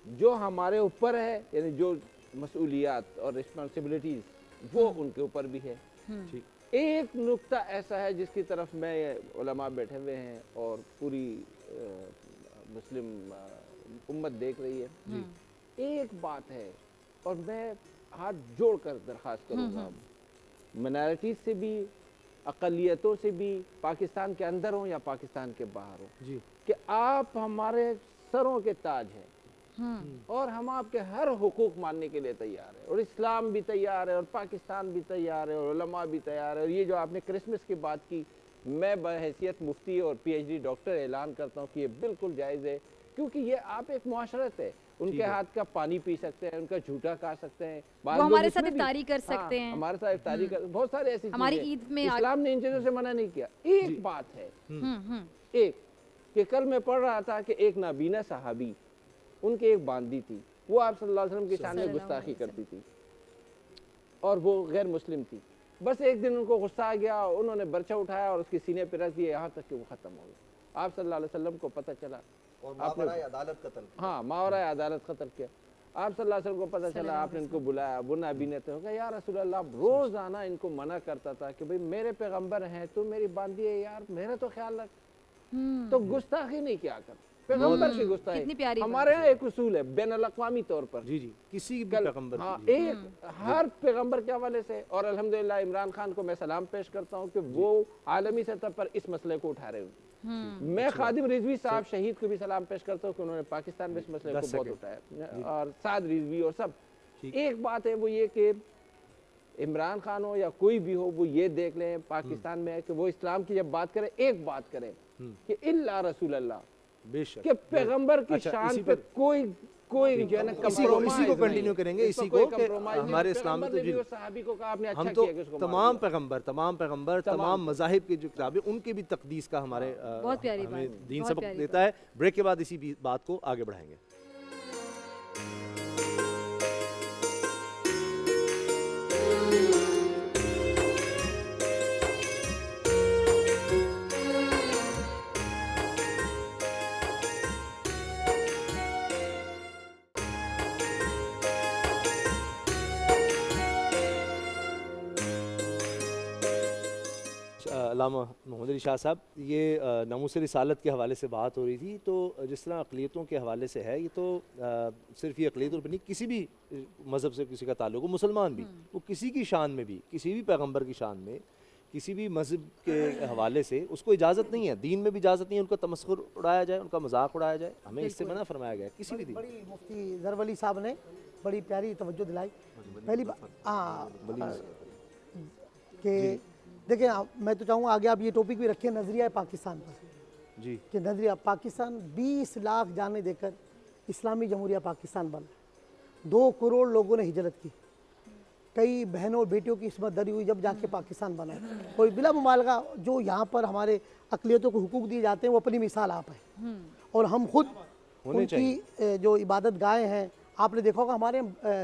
جو ہمارے اوپر ہے یعنی جو مسئولیات اور رسپانسبلٹیز وہ ان کے اوپر بھی ہے. ایک نقطہ ایسا ہے جس کی طرف میں علماء بیٹھے ہوئے ہیں اور پوری مسلم امت دیکھ رہی ہے. ایک بات ہے اور میں ہاتھ جوڑ کر درخواست کروں گا منارٹیز سے بھی, اقلیتوں سے بھی, پاکستان کے اندر ہوں یا پاکستان کے باہر ہوں, کہ آپ ہمارے سروں کے تاج ہیں اور ہم آپ کے ہر حقوق ماننے کے لیے تیار ہیں, اور اسلام بھی تیار ہے اور پاکستان بھی تیار ہے اور علماء بھی تیار ہے. اور یہ جو آپ نے کرسمس کی بات کی, میں بحیثیت مفتی اور پی ایچ ڈی ڈاکٹر اعلان کرتا ہوں کہ یہ بالکل جائز ہے, کیونکہ یہ آپ ایک معاشرت ہے. ان کے ہاتھ کا پانی پی سکتے ہیں, ان کا جھوٹا کھا سکتے ہیں, وہ ہمارے ساتھ افطاری کر سکتے ہیں, ہمارے ساتھ افطاری کر, بہت سارے ایسی ہماری چیزیں عید میں اسلام نے ان چیزوں سے منع نہیں کیا. ایک بات ہے, ایک کہ کل میں پڑھ رہا تھا کہ ایک نابینا صحابی, ان کے ایک باندی تھی, وہ آپ صلی اللہ علیہ وسلم کی شان میں گستاخی کرتی تھی اور وہ غیر مسلم تھی. بس ایک دن ان کو غصہ آ گیا, انہوں نے برچہ اٹھایا اور اس کے سینے پہ رکھ دیا یہاں تک کہ وہ ختم ہو گیا. آپ صلی اللہ علیہ وسلم کو پتہ چلا, ماورائے عدالت قتل, ہاں ماورائے عدالت قتل کیا. آپ صلی اللہ علیہ وسلم کو پتہ چلا, آپ نے ان کو بلایا, وہ نابینے تھے, کہا یا رسول اللہ, روزانہ ان کو منع کرتا تھا کہ بھئی میرے پیغمبر ہیں, تو میری باندی ہے یار, میرا تو خیال رکھ, تو گستاخی نہیں کیا کر, پیغمبر کی گستاخی. ہمارے یہاں ایک اصول ہے بین الاقوامی طور پر, کسی بھی پیغمبر, ایک ہر پیغمبر کے حوالے سے, اور الحمدللہ عمران خان کو میں سلام پیش کرتا ہوں کہ وہ عالمی سطح پر اس مسئلے کو اٹھا رہے ہیں. میں خادم رضوی صاحب شہید کو بھی سلام پیش کرتا ہوں کہ انہوں نے پاکستان میں اس مسئلے کو بہت اٹھایا, اور سعد رضوی اور سب. ایک بات ہے وہ یہ کہ عمران خان ہو یا کوئی بھی ہو, وہ یہ دیکھ لیں پاکستان میں ہے کہ وہ اسلام کی جب بات کریں ایک بات کریں کہ الا رسول اللہ, کہ پیغمبر کی شان پہ کوئی جو ہے نا اسی کو کنٹینیو کریں گے, اسی کو کہ ہمارے اسلام میں ہم تو تمام پیغمبر, تمام مذاہب کے جو کتابیں ان کی بھی تقدیس کا ہمارے ہمیں دین سبق دیتا ہے. بریک کے بعد اسی بات کو آگے بڑھائیں گے. علامہ محمد علی شاہ صاحب, یہ ناموس رسالت کے حوالے سے بات ہو رہی تھی, تو جس طرح اقلیتوں کے حوالے سے ہے, یہ تو صرف یہ اقلیتوں پر نہیں, کسی بھی مذہب سے کسی کا تعلق ہو, مسلمان بھی, وہ کسی کی شان میں بھی, کسی بھی پیغمبر کی شان میں, کسی بھی مذہب کے حوالے سے اس کو اجازت نہیں ہے, دین میں بھی اجازت نہیں ہے ان کا تمسخر اڑایا جائے, ان کا مذاق اڑایا جائے, ہمیں اس سے منع فرمایا گیا ہے کسی بھی دین. بڑی مفتی زرولی صاحب نے بڑی پیاری توجہ دلائی. پہلی بات کہ دیکھیں, میں تو چاہوں گا آگے آپ یہ ٹاپک بھی رکھیں, نظریہ پاکستان پر, جی, کہ نظریہ پاکستان 20 لاکھ جانیں دے کر اسلامی جمہوریہ پاکستان بنا, 2 کروڑ لوگوں نے ہجرت کی, کئی بہنوں اور بیٹیوں کی عصمت دری ہوئی جب جا کے پاکستان بنا. اور بلا مبالغہ جو یہاں پر ہمارے اقلیتوں کو حقوق دیے جاتے ہیں وہ اپنی مثال آپ ہیں, اور ہم خود ان کی جو عبادت گاہیں ہیں, آپ نے دیکھا ہوگا ہمارے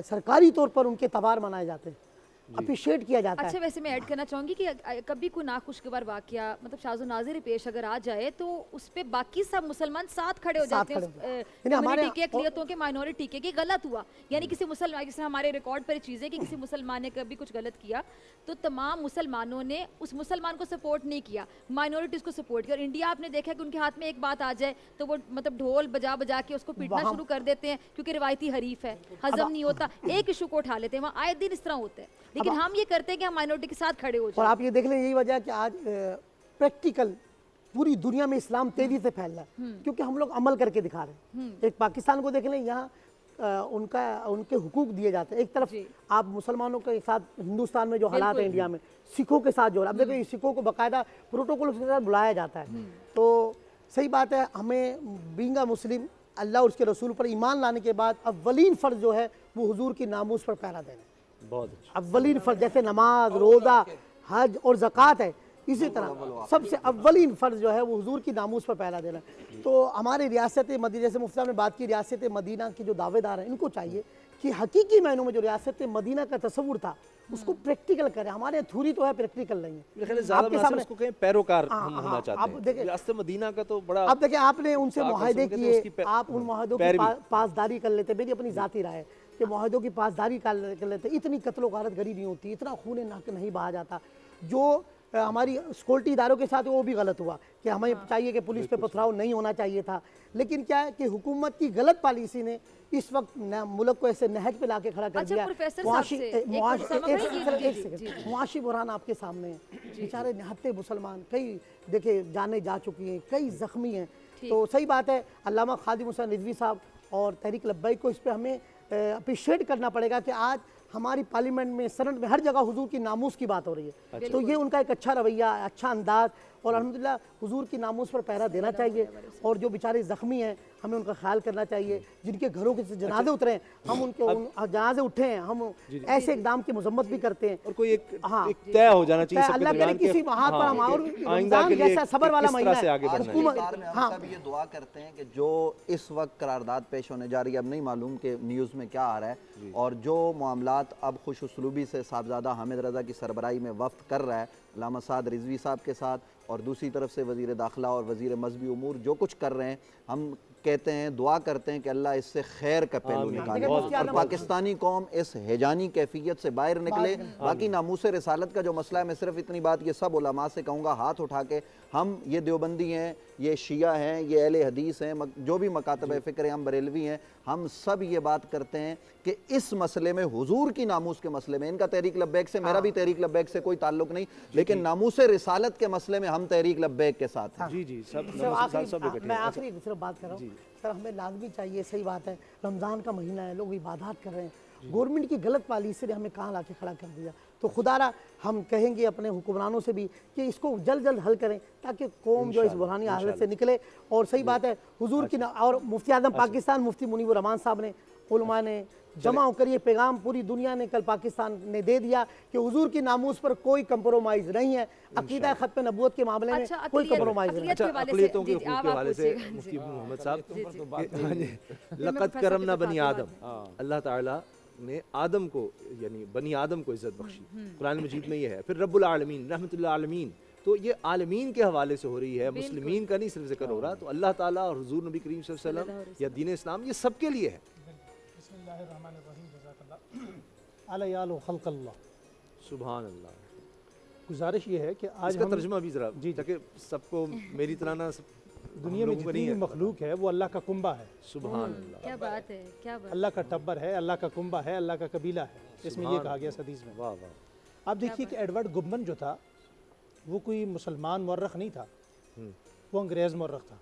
سرکاری طور پر ان کے تہوار منائے جاتے ہیں, اپریشیٹ کیا جاتا ہے. اچھا, ویسے میں ایڈ کرنا چاہوں گی کہ کبھی کوئی ناخوشگوار واقعہ مطلب شاذ و نادر پیش اگر آ جائے تو اس پہ باقی سب مسلمان ساتھ کھڑے ہو جاتے ہیں, کمیونٹی کے, اقلیتوں کے, مائنورٹی کے, کہ غلط ہوا, یعنی کسی مسلمان, جیسے ہمارے ریکارڈ پر چیزیں کہ کسی مسلمان نے کبھی کچھ غلط کیا تو تمام مسلمانوں نے اس مسلمان کو سپورٹ نہیں کیا, مائنورٹیز کو سپورٹ کیا. اور انڈیا آپ نے دیکھا کہ ان کے ہاتھ میں ایک بات آ جائے تو وہ مطلب ڈھول بجا بجا کے اس کو پیٹنا شروع کر دیتے ہیں, کیونکہ روایتی حریف ہے, ہضم نہیں ہوتا, ایک ایشو کو اٹھا لیتے ہیں. وہاں آئے دن اس طرح ہوتا ہے. لیکن ہم یہ کرتے ہیں کہ ہم مائنورٹی کے ساتھ کھڑے ہو اور جائیں. آپ یہ دیکھ لیں یہی وجہ ہے کہ آج پریکٹیکل پوری دنیا میں اسلام تیزی سے پھیل رہا ہے کیونکہ ہم لوگ عمل کر کے دکھا رہے ہیں. ایک پاکستان کو دیکھ لیں, یہاں ان کے حقوق دیے جاتے ہیں. ایک طرف آپ مسلمانوں کے ساتھ ہندوستان میں جو حالات ہیں انڈیا میں, سکھوں کے ساتھ جو اب دیکھیں سکھوں کو باقاعدہ پروٹوکول کے ساتھ بلایا جاتا ہے. تو صحیح بات ہے, ہمیں بینگا مسلم اللہ اور اس کے رسول پر ایمان لانے کے بعد اولین فرض جو ہے وہ حضور کی ناموس پر پہرا دینا ہے. بہت اچھا. اولین فرض جیسے نماز, روزہ, حج اور زکوٰۃ ہے, اسی طرح سب سے اولین فرض جو ہے وہ حضور کی ناموس پر پہرا دینا ہے. تو ہماری ریاست مدینہ, جیسے مفتی صاحب نے بات کی, ریاست مدینہ کے جو دعوے دار ہیں ان کو چاہیے کہ حقیقی معنوں میں جو ریاست مدینہ کا تصور تھا اس کو پریکٹیکل کریں. ہمارے تھوری تو ہے, پریکٹیکل نہیں ہے. میرے خیال زیادہ مناسب اس کو کہیں پیروکار ہم ہونا چاہتے ہیں. ریاست مدینہ کا تو بڑا, اب دیکھیں آپ نے ان سے معاہدے کیے, آپ ان معاہدوں کی پاسداری کر لیتے. میری اپنی ذاتی رائے ہے کہ معاہدوں کی پاسداری کر لیتے, اتنی قتل و غارت گری نہیں ہوتی, اتنا خون نہیں بہا جاتا. جو ہماری سیکورٹی اداروں کے ساتھ وہ بھی غلط ہوا کہ ہمیں چاہیے کہ پولیس پہ پتھراؤ نہیں ہونا چاہیے تھا. لیکن کیا ہے کہ حکومت کی غلط پالیسی نے اس وقت ملک کو ایسے نہج پہ لا کے کھڑا کر دیا. معاشی بحران آپ کے سامنے ہے, بیچارے نہتے مسلمان کئی دیکھے جانیں جا چکی ہیں, کئی زخمی ہیں. تو صحیح بات ہے, علامہ خادم حسین رضوی صاحب اور تحریک لبیک کو اس پہ ہمیں اپریشیٹ کرنا پڑے گا کہ آج ہماری پارلیمنٹ میں, سینٹ میں, ہر جگہ حضور کی ناموس کی بات ہو رہی ہے. تو یہ ان کا ایک اچھا رویہ, اچھا انداز, اور الحمدللہ حضور کی ناموس پر پہرا دینا چاہیے. اور جو بیچارے زخمی ہیں ہمیں ان کا خیال کرنا چاہیے, جن کے گھروں کے جنازے اترے ہیں ہم ان کے جنازے اٹھے ہیں, ہم ایسے اقدام کی مذمت بھی کرتے ہیں. اور کوئی ایک طے ہو جانا چاہیے اللہ کرے کسی وہاں پر ہم, اور رمضان جیسا صبر والا مہینہ ہے. حکومت ہم یہ دعا کرتے ہیں کہ جو اس وقت قرارداد پیش ہونے جا رہی ہے, اب نہیں معلوم کہ نیوز میں کیا آ رہا ہے, اور جو معاملات اب خوش اسلوبی سے صاحبزادہ حامد رضا کی سربراہی میں وفد کر رہا ہے علامہ سعد رضوی صاحب کے ساتھ, اور دوسری طرف سے وزیر داخلہ اور وزیر مذہبی امور جو کچھ کر رہے ہیں, ہم کہتے ہیں, دعا کرتے ہیں کہ اللہ اس سے خیر کا پہلو نکالے اور پاکستانی قوم اس ہیجانی کیفیت سے باہر نکلے. باقی ناموس رسالت کا جو مسئلہ ہے, میں صرف اتنی بات یہ سب علماء سے کہوں گا ہاتھ اٹھا کے, ہم یہ دیوبندی ہیں, یہ شیعہ ہیں, یہ اہل حدیث ہیں, جو بھی مکاتب فکر ہیں, ہم بریلوی ہیں, ہم سب یہ بات کرتے ہیں کہ اس مسئلے میں, حضور کی ناموس کے مسئلے میں, ان کا تحریک لبیک سے, میرا بھی تحریک لبیک سے کوئی تعلق نہیں, لیکن ناموس رسالت کے مسئلے میں ہم تحریک لبیک کے ساتھ ہیں. جی میں آخری صرف بات کر رہا ہوں سر, ہمیں لازمی چاہیے, صحیح بات ہے, رمضان کا مہینہ ہے, لوگ عبادات کر رہے ہیں, گورنمنٹ کی غلط پالیسی نے ہمیں کہاں لا کے کھڑا کر دیا. تو خدا را ہم کہیں گے اپنے حکمرانوں سے بھی کہ اس کو جلد جلد حل کریں تاکہ قوم جو اس بحرانی حالت سے نکلے. اور صحیح بات ہے, حضور کی اور مفتی اعظم پاکستان مفتی منیب الرحمان صاحب نے, علماء نے جمع ہو کر یہ پیغام پوری دنیا نے کل پاکستان نے دے دیا کہ حضور کی ناموس پر کوئی کمپرومائز نہیں ہے. عقیدہ ختم نبوت کے معاملے میں کوئی کمپرومائز نہیں. اقلیتوں کے حقوق کے حوالے سے مفتی محمد صاحب, لقد کرمنا بنی آدم, اللہ تعالیٰ نے آدم کو, یعنی بنی آدم کو عزت بخشی, قرآن مجید میں یہ ہے. پھر رب العالمین, رحمت اللہ عالمین, تو یہ عالمین کے حوالے سے ہو رہی ہے, مسلمین کا نہیں صرف ذکر ہو رہا. تو اللہ تعالیٰ اور حضور نبی کریم صلی اللہ علیہ وسلم یا دین اسلام یہ سب کے لیے ہے. بسم اللہ الرحمن الرحیم, جزاک اللہ. علیال خلق اللہ, سبحان اللہ. گزارش یہ ہے کہ آج اس کا ترجمہ بھی ذرا, تاکہ سب کو میری طرح نہ, دنیا میں جتنی بھی مخلوق ہے وہ اللہ کا کنبہ ہے. سبحان اللہ, کیا بات ہے, کیا بات. اللہ کا ٹبر ہے, اللہ کا کنبہ ہے, اللہ کا قبیلہ ہے, اس میں یہ کہا گیا حدیث میں. واہ واہ. آپ دیکھیے کہ ایڈورڈ گبن جو تھا وہ کوئی مسلمان مورخ نہیں تھا, وہ انگریز مورخ تھا.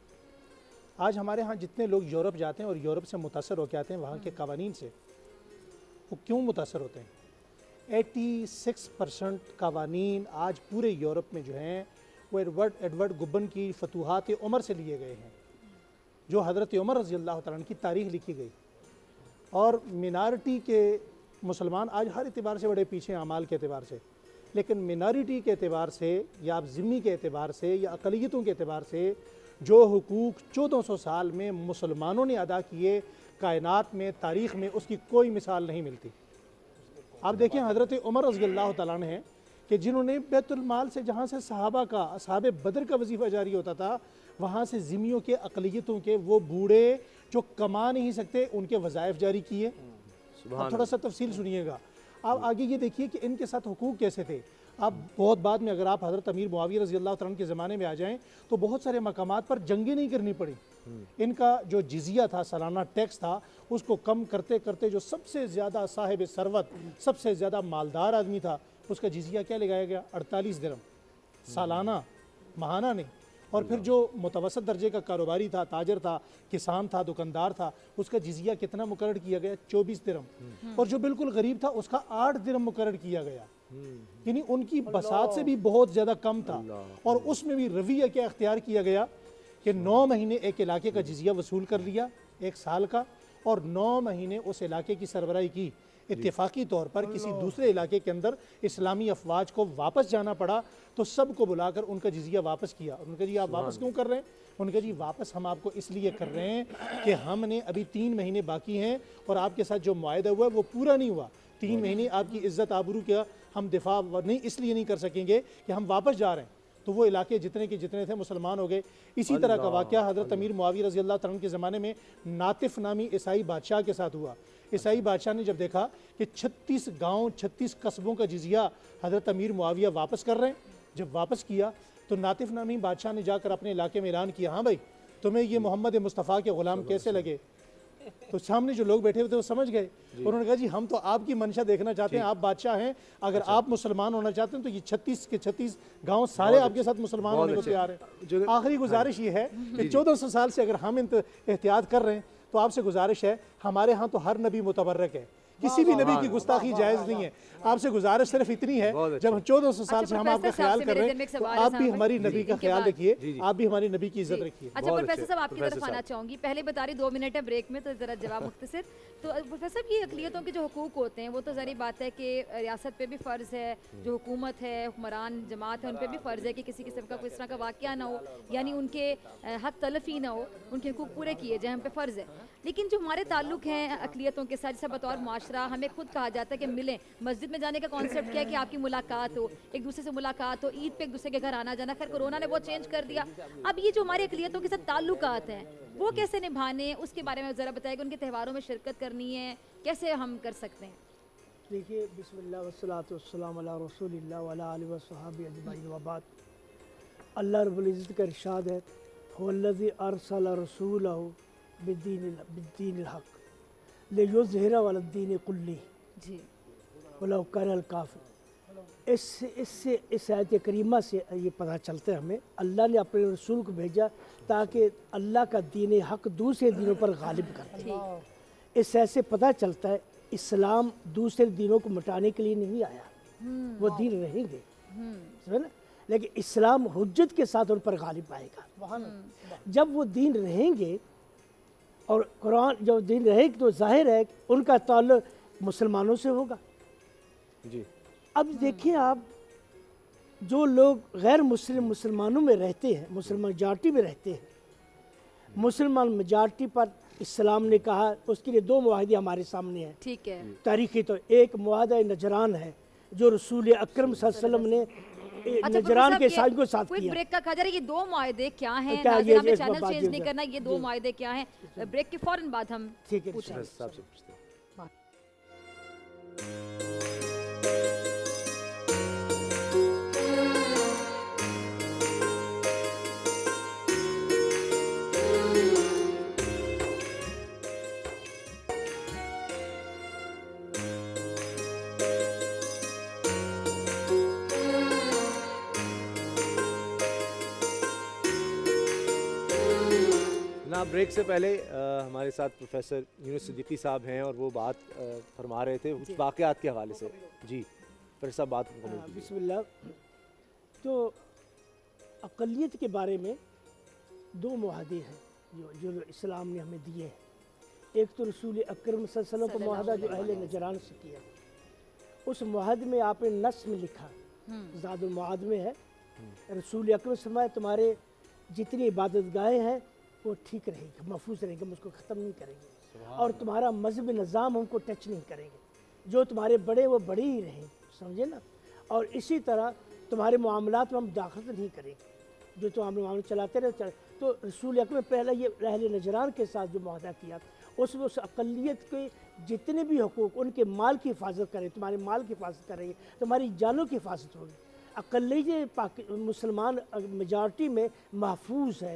آج ہمارے ہاں جتنے لوگ یورپ جاتے ہیں اور یورپ سے متاثر ہو کے آتے ہیں, وہاں کے قوانین سے, وہ کیوں متاثر ہوتے ہیں؟ 86% قوانین آج پورے یورپ میں جو ہیں وہ ایڈورڈ گبن کی فتوحات عمر سے لیے گئے ہیں, جو حضرت عمر رضی اللہ تعالیٰ عنہ کی تاریخ لکھی گئی. اور مینارٹی کے مسلمان آج ہر اعتبار سے بڑے پیچھے ہیں, اعمال کے اعتبار سے, لیکن مینارٹی کے اعتبار سے یا آپ ذمی کے اعتبار سے یا اقلیتوں کے اعتبار سے جو حقوق 1400 سال میں مسلمانوں نے ادا کیے, کائنات میں, تاریخ میں اس کی کوئی مثال نہیں ملتی. آپ دیکھیں حضرت عمر رضی اللہ تعالیٰ عنہ ہیں کہ جنہوں نے بیت المال سے, جہاں سے صحابہ کا, اصحاب بدر کا وظیفہ جاری ہوتا تھا, وہاں سے ذمیوں کے, اقلیتوں کے وہ بوڑھے جو کما نہیں سکتے, ان کے وظائف جاری کیے. آپ تھوڑا سا تفصیل سنیے گا. آپ آگے یہ دیکھیے کہ ان کے ساتھ حقوق کیسے تھے. آپ بہت بعد میں اگر آپ حضرت امیر معاویہ رضی اللہ تعالیٰ عنہ کے زمانے میں آ جائیں تو بہت سارے مقامات پر جنگیں نہیں کرنی پڑی, ان کا جو جزیہ تھا، سالانہ ٹیکس تھا، اس کو کم کرتے کرتے جو سب سے زیادہ صاحب ثروت، سب سے زیادہ مالدار آدمی تھا، اس کا جزیہ کیا لگایا گیا؟ 48 درہم سالانہ، ماہانہ نہیں۔ اور پھر جو متوسط درجے کا کاروباری تھا، تاجر تھا، کسان تھا، دکاندار تھا، اس کا جزیہ کتنا مقرر کیا گیا؟ 24 درہم۔ اور جو بالکل غریب تھا اس کا 8 درہم مقرر کیا گیا، یعنی ان کی بساط سے بھی بہت زیادہ کم تھا۔ اور اس میں بھی رویہ کیا اختیار کیا گیا کہ 9 مہینے ایک علاقے کا جزیہ وصول کر لیا، 1 سال کا، اور 9 مہینے اس علاقے کی سربراہی کی۔ اتفاقی طور پر کسی دوسرے علاقے کے اندر اسلامی افواج کو واپس جانا پڑا تو سب کو بلا کر ان کا جزیہ واپس کیا۔ ان کا جی آپ واپس کیوں کر رہے ہیں؟ ان کا جی واپس ہم آپ کو اس لیے کر رہے ہیں کہ ہم نے ابھی 3 مہینے باقی ہیں اور آپ کے ساتھ جو معاہدہ ہوا ہے وہ پورا نہیں ہوا۔ 3 مہینے آپ کی عزت آبرو کا ہم دفاع نہیں اس لیے نہیں کر سکیں گے کہ ہم واپس جا رہے ہیں۔ تو وہ علاقے جتنے کے جتنے تھے مسلمان ہو گئے۔ اسی طرح کا واقعہ حضرت امیر معاویہ رضی اللہ تعالیٰ عنہ کے زمانے میں ناطف نامی عیسائی بادشاہ کے ساتھ ہوا۔ عیسائی بادشاہ نے جب دیکھا کہ 36 گاؤں 36 قصبوں کا جزیہ حضرت امیر معاویہ واپس کر رہے ہیں، جب واپس کیا تو ناطف نامی بادشاہ نے جا کر اپنے علاقے میں اعلان کیا، ہاں بھائی تمہیں یہ محمد مصطفیٰ کے غلام کیسے لگے؟ تو سامنے جو لوگ بیٹھے ہوئے تھے وہ سمجھ گئے، انہوں نے کہا جی ہم تو آپ کی منشا دیکھنا چاہتے ہیں، آپ بادشاہ ہیں، اگر آپ مسلمان ہونا چاہتے ہیں تو یہ 36 کے 36 گاؤں سارے آپ کے ساتھ مسلمان ہونے کو تیار ہیں۔ آخری گزارش یہ ہے کہ 1400 سال سے اگر ہم احتیاط کر رہے ہیں تو آپ سے گزارش ہے، ہمارے ہاں تو ہر نبی متبرک ہے، کسی بھی نبی کی گستاخی جائز نہیں ہے۔ آپ سے گزارش صرف اتنی ہے، جب 1400 سال سے ہم آپ کا خیال کر رہے ہیں تو آپ بھی ہماری نبی کا خیال رکھیے، آپ بھی ہماری نبی کی عزت رکھیے۔ اچھا پروفیسر صاحب آپ کی طرف آنا چاہوں گی، پہلے بتا رہی 2 منٹ ہے بریک میں، تو ذرا جواب مختصر۔ تو پروفیسر صاحب یہ اقلیتوں کے جو حقوق ہوتے ہیں وہ تو ظاہری بات ہے کہ ریاست پہ بھی فرض ہے، جو حکومت ہے، حکمران جماعت ہے، ان پہ بھی فرض ہے کہ کسی قسم کا کوئی اس طرح کا واقعہ نہ ہو، یعنی ان کے حق تلفی نہ ہو، ان کے حقوق پورے کیے جائیں، ہم پہ فرض ہے۔ لیکن جو ہمارے تعلق ہیں اقلیتوں کے ساتھ، جیسے بطور معاشرہ ہمیں خود کہا جاتا ہے کہ ملیں، مسجد میں جانے کا کانسیپٹ کیا ہے کہ آپ کی ملاقات ہو، ایک دوسرے سے ملاقات ہو، عید پہ ایک دوسرے کے گھر آنا جانا، خیر کورونا نے وہ چینج کر دیا۔ اب یہ جو ہمارے اقلیتوں کے ساتھ تعلقات ہیں وہ کیسے نبھانے، اس کے بارے میں ذرا بتائیں کہ ان کے تہواروں میں شرکت کرنی ہے، کیسے ہم کر سکتے ہیں؟ دیکھیے، بسم اللہ والصلاۃ والسلام علی رسول اللہ وعلی آلہ وصحبہ اجمعین وبعد۔ اللہ رب العزت کا ارشاد ہے، هو الذی ارسل رسولہ بالدین الحق لیظہرہ علی الدین کلہ جی ولو کرہ الکافرون۔ اس آیت کریمہ سے یہ پتہ چلتا ہے ہمیں اللہ نے اپنے رسول کو بھیجا تاکہ اللہ کا دین حق دوسرے دینوں پر غالب کر دے۔ اس ایسے پتہ چلتا ہے اسلام دوسرے دینوں کو مٹانے کے لیے نہیں آیا، وہ دین رہیں گے، سمجھے نا، لیکن اسلام حجت کے ساتھ ان پر غالب آئے گا۔ جب وہ دین رہیں گے اور قرآن جب دین رہے گا تو ظاہر ہے کہ ان کا تعلق مسلمانوں سے ہوگا۔ جی اب دیکھیں آپ، جو لوگ غیر مسلم مسلمانوں میں رہتے ہیں، مسلمان میجارٹی میں رہتے ہیں، مسلمان میجارٹی پر اسلام نے کہا، اس کے لیے 2 معاہدے ہمارے سامنے ہیں، ٹھیک ہے، تاریخی طور ایک معاہدہ نجران ہے جو رسول اکرم صلی اللہ علیہ وسلم نے نجران کے ساتھ کو ساتھ کیا۔ بریک کا کہا جا رہا ہے یہ 2 معاہدے کیا ہیں؟ کیا ناظرین ہمیں یہ چینل بات چینج نہیں کرنا، یہ 2 معاہدے کیا ہیں؟ بریک کے فوراً بعد ہم ٹھیک ہے پوچھیں گے۔ صاحب سے پوچھتے ہیں۔ جناب بریک سے پہلے ہمارے ساتھ پروفیسر یونس صدیقی صاحب ہیں اور وہ بات فرما رہے تھے کچھ واقعات کے حوالے سے۔ جی پھر صاحب بات مکمل کیجیے۔ بسم اللہ۔ تو اقلیت کے بارے میں 2 معاہدے ہیں جو اسلام نے ہمیں دیے ہیں۔ ایک تو رسول اکرم صلی اللہ علیہ وسلم کا معاہدہ جو اہل نجران سے کیا، اس معاہدے میں آپ نے نص میں لکھا، زاد المعاد میں ہے، رسول اکرم صلی اللہ علیہ وسلم تمہارے جتنی عبادت گاہیں ہیں وہ ٹھیک رہے گی، محفوظ رہیں گے، ہم اس کو ختم نہیں کریں گے، اور تمہارا مذہب نظام ہم کو ٹچ نہیں کریں گے، جو تمہارے بڑے وہ بڑے ہی رہیں، سمجھے نا، اور اسی طرح تمہارے معاملات میں ہم داخل نہیں کریں گے، جو تم معاملات چلاتے رہے۔ تو رسول اکرم پہلا یہ اہل نجران کے ساتھ جو معاہدہ کیا، اس میں اس اقلیت کے جتنے بھی حقوق، ان کے مال کی حفاظت کریں، تمہارے مال کی حفاظت کریں گے، تمہاری جانوں کی حفاظت ہوگی۔ اقلیت مسلمان میجارٹی میں محفوظ ہے،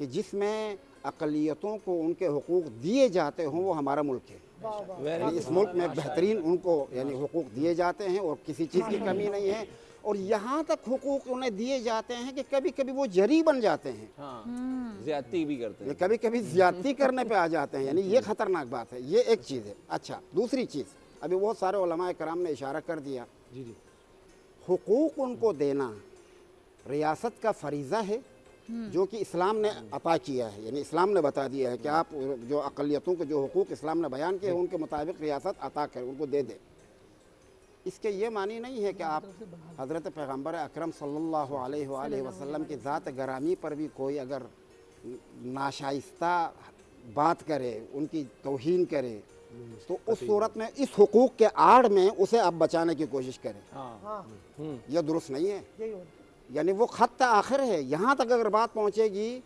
کہ جس میں اقلیتوں کو ان کے حقوق دیے جاتے ہوں وہ ہمارا ملک ہے. یعنی اس ملک میں بہترین ان کو یعنی حقوق دیے جاتے ہیں اور کسی چیز کی کمی نہیں ہے. اور یہاں تک حقوق انہیں دیے جاتے ہیں کہ کبھی کبھی وہ جری بن جاتے ہیں, زیادتی بھی کرتے ہیں, کبھی کبھی زیادتی کرنے پہ آ جاتے ہیں. یعنی یہ خطرناک بات ہے. یہ ایک چیز ہے. اچھا, دوسری چیز ابھی بہت سارے علماء کرام نے اشارہ کر دیا, حقوق ان کو دینا ریاست کا فریضہ ہے جو کہ اسلام نے عطا کیا ہے. یعنی اسلام نے بتا دیا ہے کہ آپ جو اقلیتوں کے جو حقوق اسلام نے بیان کیے ہیں ان کے مطابق ریاست عطا کریں, ان کو دے دیں. اس کے یہ معنی نہیں ہے کہ آپ حضرت پیغمبر اکرم صلی اللہ علیہ وآلہ وسلم کی ذات گرامی پر بھی کوئی اگر ناشائستہ بات کرے, ان کی توہین کرے, تو اس صورت میں اس حقوق کے آڑ میں اسے آپ بچانے کی کوشش کریں. یہ درست نہیں ہے. یعنی وہ خط آخر ہے. یہاں تک اگر بات پہنچے گی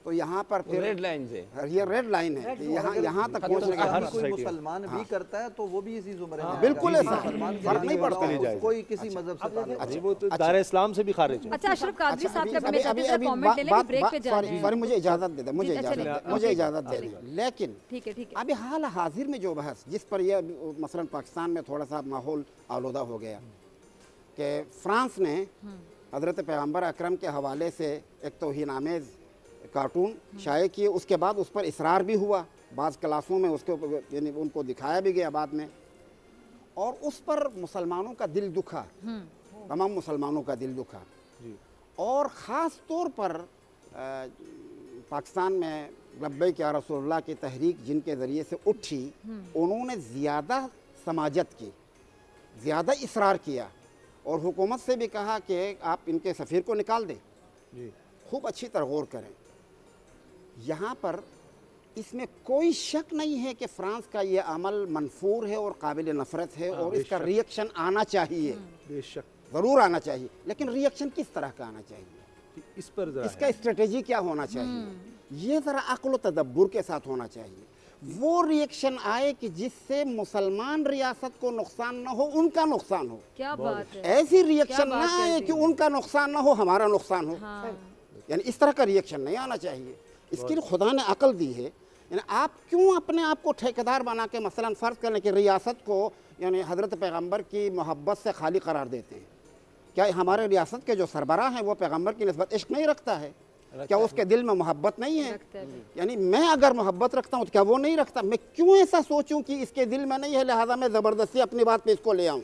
تو یہاں پر پھر ریڈ لائن سے, یہ ریڈ لائن ہے. یہاں تک پہنچنے کا ہر کوئی مسلمان بھی کرتا ہے تو وہ بھی اسی زمرے میں بالکل ایسا فرق نہیں پڑتا ہے. کوئی کسی مذہب سے تعلق نہیں. وہ تو دائرہ اسلام سے بھی خارج ہے. اچھا اشرف قادری صاحب کا میں چاہتی ہوں کامنٹ لے لیں, بریک پہ جا رہے ہیں. مجھے اجازت دے دیں, مجھے اجازت دے دیں. لیکن ٹھیک ہے ابھی حال حاضر میں جو بحث جس پر یہ مثلا پاکستان میں تھوڑا سا ماحول آلودہ ہو گیا کہ فرانس نے حضرت پیغمبر اکرم کے حوالے سے ایک توہین آمیز کارٹون شائع کیے. اس کے بعد اس پر اصرار بھی ہوا, بعض کلاسوں میں اس کو یعنی ان کو دکھایا بھی گیا بعد میں, اور اس پر مسلمانوں کا دل دکھا, تمام مسلمانوں کا دل دکھا. اور خاص طور پر پاکستان میں لبیک یا رسول اللہ کی تحریک جن کے ذریعے سے اٹھی, انہوں نے زیادہ سماجت کی, زیادہ اصرار کیا اور حکومت سے بھی کہا کہ آپ ان کے سفیر کو نکال دیں. خوب اچھی طرح غور کریں. یہاں پر اس میں کوئی شک نہیں ہے کہ فرانس کا یہ عمل منفور ہے اور قابل نفرت ہے, اور اس کا ری ایکشن آنا چاہیے, بے شک ضرور آنا چاہیے. لیکن ری ایکشن کس طرح کا آنا چاہیے, اس پر اس کا اسٹریٹجی کیا ہونا چاہیے, یہ ذرا عقل و تدبر کے ساتھ ہونا چاہیے. وہ ری ایکشن آئے کہ جس سے مسلمان ریاست کو نقصان نہ ہو, ان کا نقصان ہو. کیا بات ہے. ایسی ری ایکشن نہ آئے کہ ان کا نقصان نہ ہو, ہمارا نقصان ہو. یعنی اس طرح کا ری ایکشن نہیں آنا چاہیے. اس کے لیے خدا نے عقل دی ہے. یعنی آپ کیوں اپنے آپ کو ٹھیکیدار بنا کے مثلا فرض کرنے کہ ریاست کو یعنی حضرت پیغمبر کی محبت سے خالی قرار دیتے ہیں؟ کیا ہمارے ریاست کے جو سربراہ ہیں وہ پیغمبر کی نسبت عشق نہیں رکھتا ہے؟ کیا اس کے دل میں محبت نہیں ہے؟ یعنی میں اگر محبت رکھتا ہوں تو کیا وہ نہیں رکھتا؟ میں کیوں ایسا سوچوں کہ اس کے دل میں نہیں ہے لہذا میں زبردستی اپنی بات پہ اس کو لے آؤں؟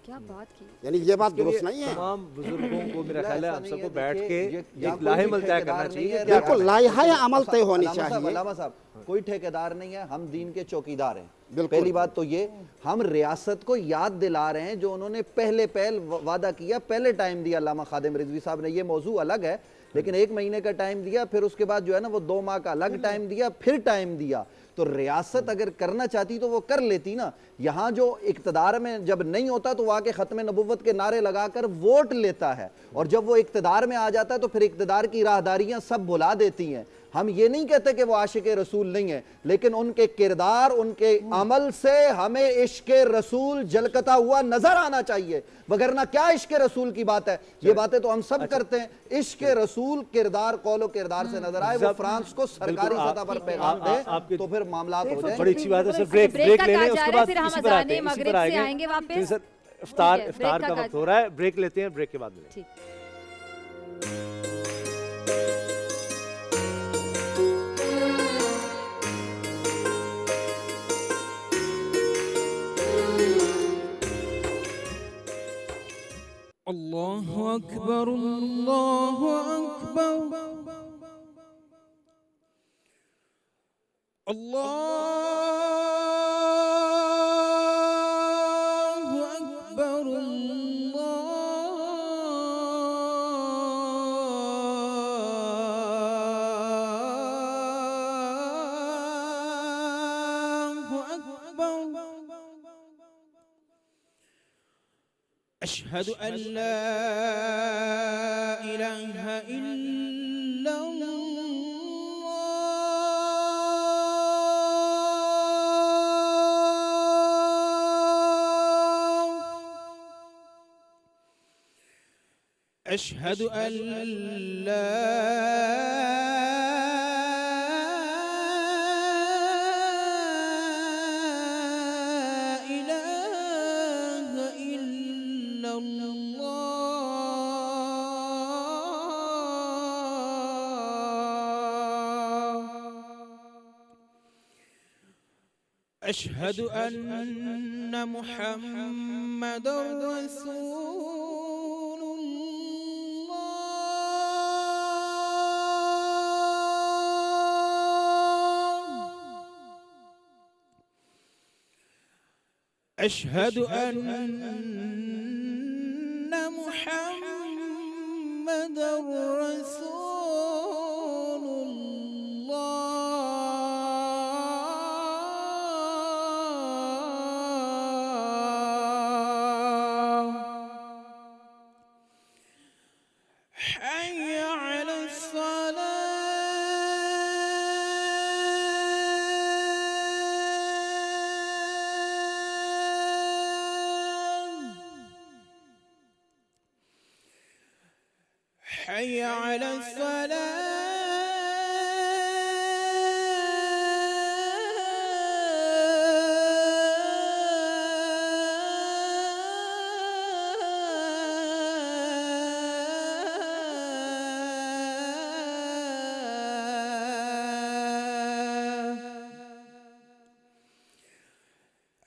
کیا بات کی. یعنی یہ بات درست نہیں ہے. تمام بزرگوں کو میرا خیال ہے ہم سب کو بیٹھ کے ایک لائحہ عمل طے کرنا چاہیے. بالکل لائحہ عمل طے ہونی چاہیے. علامہ صاحب, کوئی ٹھیکیدار نہیں ہے, ہم دین کے چوکیدار ہیں. پہلی بات تو یہ, ہم ریاست کو یاد دلا رہے ہیں جو انہوں نے پہل وعدہ کیا, پہلے ٹائم دیا. علامہ خادم رضوی صاحب نے, یہ موضوع الگ ہے, لیکن 1 مہینے کا ٹائم دیا, پھر اس کے بعد جو ہے نا وہ 2 ماہ کا الگ ٹائم دیا, پھر ٹائم دیا. تو ریاست اگر کرنا چاہتی تو وہ کر لیتی نا. یہاں جو اقتدار میں جب نہیں ہوتا تو وہ آ کے ختم نبوت کے نعرے لگا کر ووٹ لیتا ہے, اور جب وہ اقتدار میں آ جاتا ہے تو پھر اقتدار کی راہداریاں سب بھلا دیتی ہیں. ہم یہ نہیں کہتے کہ وہ عاشق رسول نہیں ہے, لیکن ان کے کردار, ان کے عمل سے ہمیں عشق رسول جھلکتا ہوا نظر آنا چاہیے. وگرنہ کیا عشق رسول کی بات ہے, یہ باتیں تو ہم سب کرتے ہیں. عشق رسول کردار, قول و کردار سے نظر آئے, وہ فرانس کو سرکاری سطح پر پیغام دے تو پھر معاملات ہو جائیں. بڑی اچھی بات ہے سر. بریک لے لیں, اس کے بعد اسی پر آتے ہیں, اسی پر آئیں گے. سر افطار کا وقت ہو رہا ہے, بریک لیتے ہیں, بریک کے بعد ملیں. اللہ اکبر اللہ اکبر اللہ اکبر أشهد أن لا إله إلا الله أشهد أن لا أشهد أن محمد رسول الله أشهد أن محمد رسول الله حي على الصلاة حي على الصلاة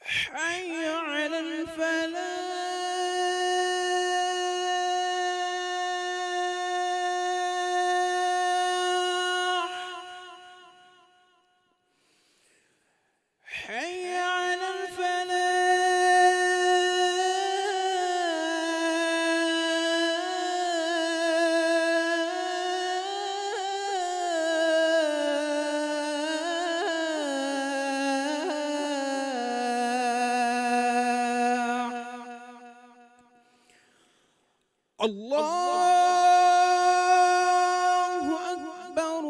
حي على الفلاح حي على الفلاح الله أكبر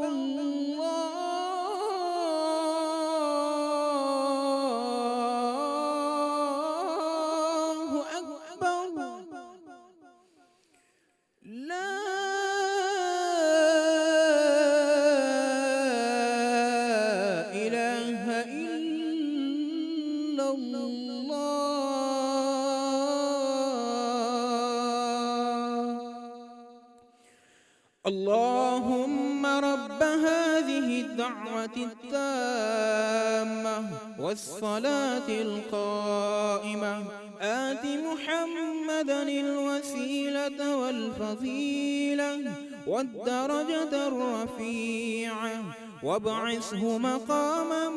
الله أكبر لا إله إلا الله اللهم رب هذه الدعوة التامة والصلاة القائمة آت محمدا الوسيلة والفضيلة والدرجة الرفيعة وابعثه مقاما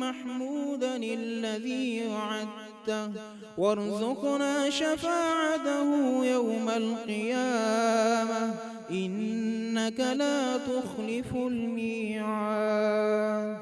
محمودا الذي وعدته وارزقنا شفاعته يوم القيامة إنك لا تخلف الميعاد.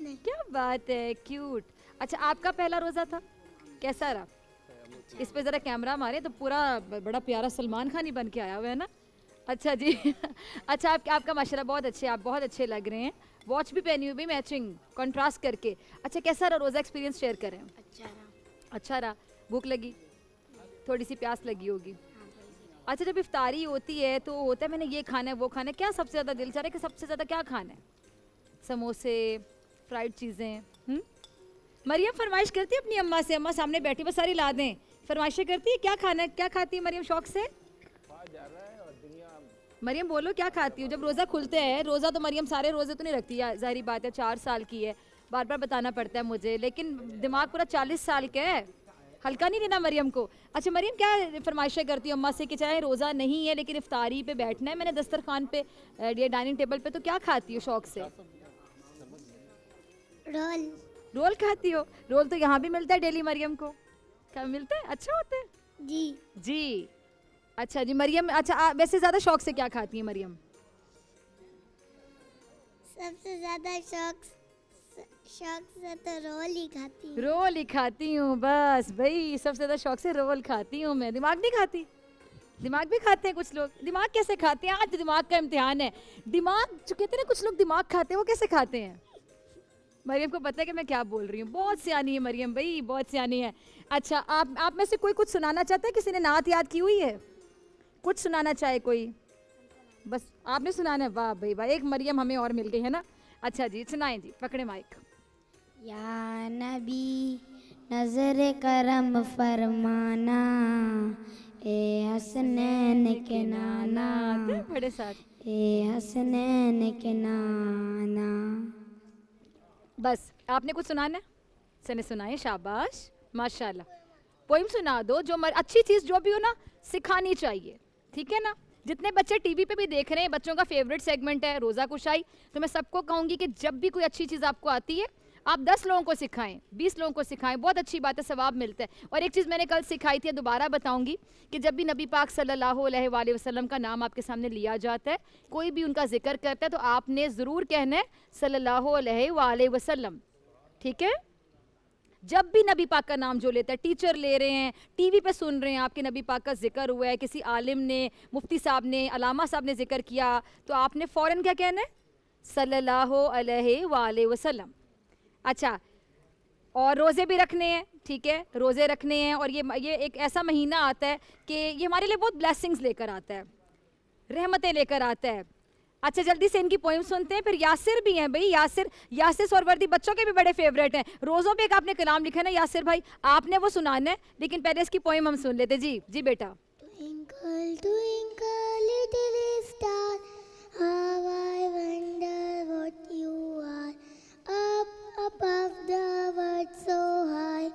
کیا بات ہے, کیوٹ. اچھا آپ کا پہلا روزہ تھا, کیسا رہا؟ اس پہ ذرا کیمرہ مارے تو پورا بڑا پیارا سلمان خان ہی بن کے آیا ہوا ہے نا. اچھا جی اچھا آپ کا ماشاءاللہ بہت اچھے, آپ بہت اچھے لگ رہے ہیں. واچ بھی پہنی ہوئی بھی میچنگ کنٹراسٹ کر کے. اچھا کیسا رہا روزہ ایکسپیرینس شیئر کریں؟ اچھا رہا. بھوک لگی, تھوڑی سی پیاس لگی ہوگی. اچھا جب افطاری ہوتی ہے تو ہوتا ہے میں نے یہ کھانا ہے وہ کھانا ہے, کیا سب سے زیادہ دل چاہ رہا ہے کہ سب سے زیادہ کیا کھانا ہے؟ سموسے, فرائیڈ چیزیں. مریم فرمائش کرتی ہے اپنی اماں سے, اماں سامنے بیٹھی بس ساری لا دیں, فرمائشیں کرتی ہے کیا کھانا ہے, کیا کھاتی ہے مریم شوق سے؟ مریم بولو کیا کھاتی ہو جب روزہ کھلتے ہیں؟ روزہ تو مریم سارے روزے تو نہیں رکھتی ہے, ظاہری بات ہے 4 سال کی ہے, بار بار بتانا پڑتا ہے مجھے, لیکن دماغ پورا 40 سال کا ہے, ہلکا نہیں لینا مریم کو. اچھا مریم کیا فرمائشیں کرتی ہو اماں سے کہ چاہے روزہ نہیں ہے لیکن افطاری پہ بیٹھنا ہے میں نے دسترخوان پہ, یہ ڈائننگ ٹیبل پہ, تو کیا کھاتی ہو شوق سے؟ رول کھاتی ہو؟ رول تو یہاں بھی ملتا ہے ڈیلی مریم کو, کیا ملتا ہے؟ اچھا ہوتا ہے جی. اچھا جی مریم, اچھا ویسے زیادہ شوق سے کیا کھاتی ہیں مریم؟ سب سے زیادہ شوق سے تو رول ہی کھاتی ہوں. رول ہی کھاتی ہوں بس بھائی, سب سے زیادہ شوق سے رول کھاتی ہوں میں. دماغ نہیں کھاتی؟ دماغ بھی کھاتے ہیں کچھ لوگ. دماغ کیسے کھاتے ہیں؟ آج دماغ کا امتحان ہے. دماغ جو کہتے ہیں نا کچھ لوگ دماغ کھاتے ہیں, وہ کیسے کھاتے ہیں؟ مریم کو پتہ ہے کہ میں کیا بول رہی ہوں. بہت سیانی ہے مریم بھائی, بہت سیانی ہے. اچھا آپ میں سے کوئی کچھ سنانا چاہتا ہے؟ کسی نے نعت یاد کی ہوئی ہے, کچھ سنانا چاہے کوئی؟ بس آپ نے سنانا ہے. واہ بھائی واہ, ایک مریم ہمیں اور مل گئی ہے نا. اچھا جی سنائیں جی, پکڑے مائک. یا نبی نظر کرم فرمانا, اے حسنین کے نانا, بڑے ساتھ, اے حسنین کے نانا. بس آپ نے کچھ سنانا ہے؟ سنے سنائیں, شاباش ماشاءاللہ. پوئم سنا دو, جو اچھی چیز جو بھی ہو نا سکھانی چاہیے, ٹھیک ہے نا. جتنے بچے ٹی وی پہ بھی دیکھ رہے ہیں, بچوں کا فیوریٹ سیگمنٹ ہے روزہ کشائی, تو میں سب کو کہوں گی کہ جب بھی کوئی اچھی چیز آپ کو آتی ہے آپ 10 لوگوں کو سکھائیں, 20 لوگوں کو سکھائیں, بہت اچھی بات ہے, ثواب ملتا ہے. اور ایک چیز میں نے کل سکھائی تھی, دوبارہ بتاؤں گی, کہ جب بھی نبی پاک صلی اللہ علیہ وآلہ وسلم کا نام آپ کے سامنے لیا جاتا ہے, کوئی بھی ان کا ذکر کرتا ہے, تو آپ نے ضرور کہنا ہے صلی اللہ علیہ وآلہ وسلم, ٹھیک ہے. جب بھی نبی پاک کا نام جو لیتا ہے, ٹیچر لے رہے ہیں, ٹی وی پہ سن رہے ہیں, آپ کے نبی پاک کا ذکر ہوا ہے, کسی عالم نے, مفتی صاحب نے, علامہ صاحب نے ذکر کیا, تو آپ نے فوراً کیا کہنا ہے؟ صلی اللہ علیہ وآلہ وسلم. اچھا, اور روزے بھی رکھنے ہیں, ٹھیک ہے, روزے رکھنے ہیں. اور یہ ایک ایسا مہینہ آتا ہے کہ یہ ہمارے لیے بہت بلیسنگز لے کر آتا ہے, رحمتیں لے کر آتا ہے. اچھا جلدی سے ان کی پوئم سنتے ہیں. پھر یاسر بھی ہیں بھائی, یاسر سہروردی بچوں کے بھی بڑے فیوریٹ ہیں. روزوں پہ ایک آپ نے کلام لکھا ہے نا یاسر بھائی, آپ نے وہ سنانا ہے, لیکن پہلے اس کی پوئم ہم سن لیتے. جی جی بیٹا. Twinkle, twinkle, little star, how I wonder what you are. Up above the world so high,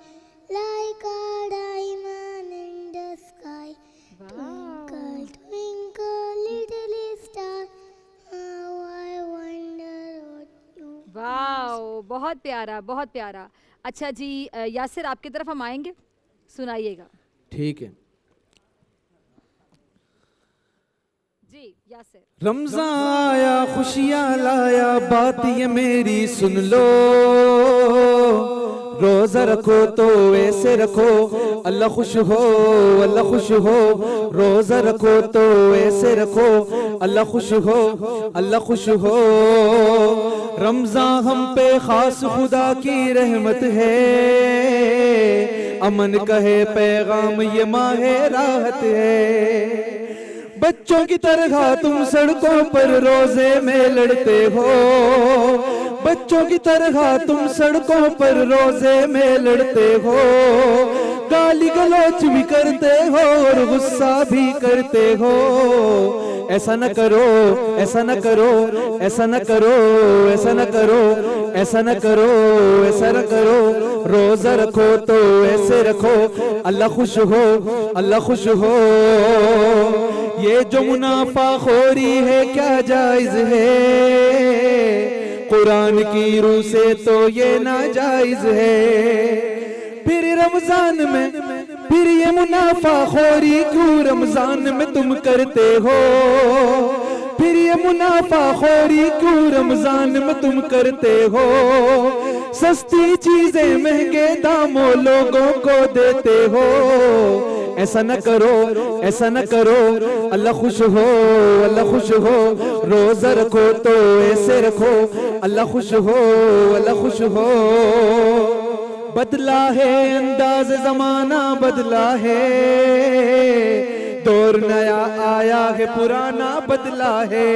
like a diamond in the sky. Twinkle, twinkle, little star, how I wonder what you are. واو, بہت پیارا بہت پیارا. اچھا جی یاسر آپ کی طرف ہم آئیں گے, سنائیے گا. ٹھیک ہے جی یاسر. رمضان آیا خوشیاں لایا, بات یہ میری سن لو, روزہ رکھو تو ایسے رکھو اللہ خوش ہو, اللہ خوش ہو. روزہ رکھو تو ایسے رکھو اللہ خوش ہو, اللہ خوش ہو. رمضان ہم پہ خاص خدا کی رحمت ہے, امن کہے پیغام یہ ماہ راحت ہے. بچوں کی طرح تم سڑکوں پر روزے میں لڑتے ہو, بچوں کی طرح تم سڑکوں پر روزے میں لڑتے ہو. گالی گلوچ بھی کرتے ہو اور غصہ بھی کرتے ہو. ایسا نہ کرو, ایسا نہ کرو, ایسا نہ کرو, ایسا نہ کرو, ایسا نہ کرو, ایسا نہ کرو. روزہ رکھو تو ایسے رکھو اللہ خوش ہو, اللہ خوش ہو. یہ جو منافع خوری ہے کیا جائز ہے, قرآن کی روح سے تو یہ ناجائز ہے. پھر رمضان میں پھر یہ منافع خوری کیوں رمضان میں تم کرتے ہو, پھر پھر یہ منافع خوری کیوں رمضان میں تم کرتے ہو؟ سستی چیزیں مہنگے داموں لوگوں کو دیتے ہو. ایسا نہ کرو، ایسا نہ کرو، اللہ خوش ہو، اللہ خوش ہو. روزہ رکھو تو ایسے رکھو، اللہ خوش ہو، اللہ خوش ہو. بدلا ہے انداز زمانہ بدلا ہے، دور نیا آیا ہے پرانا بدلا ہے.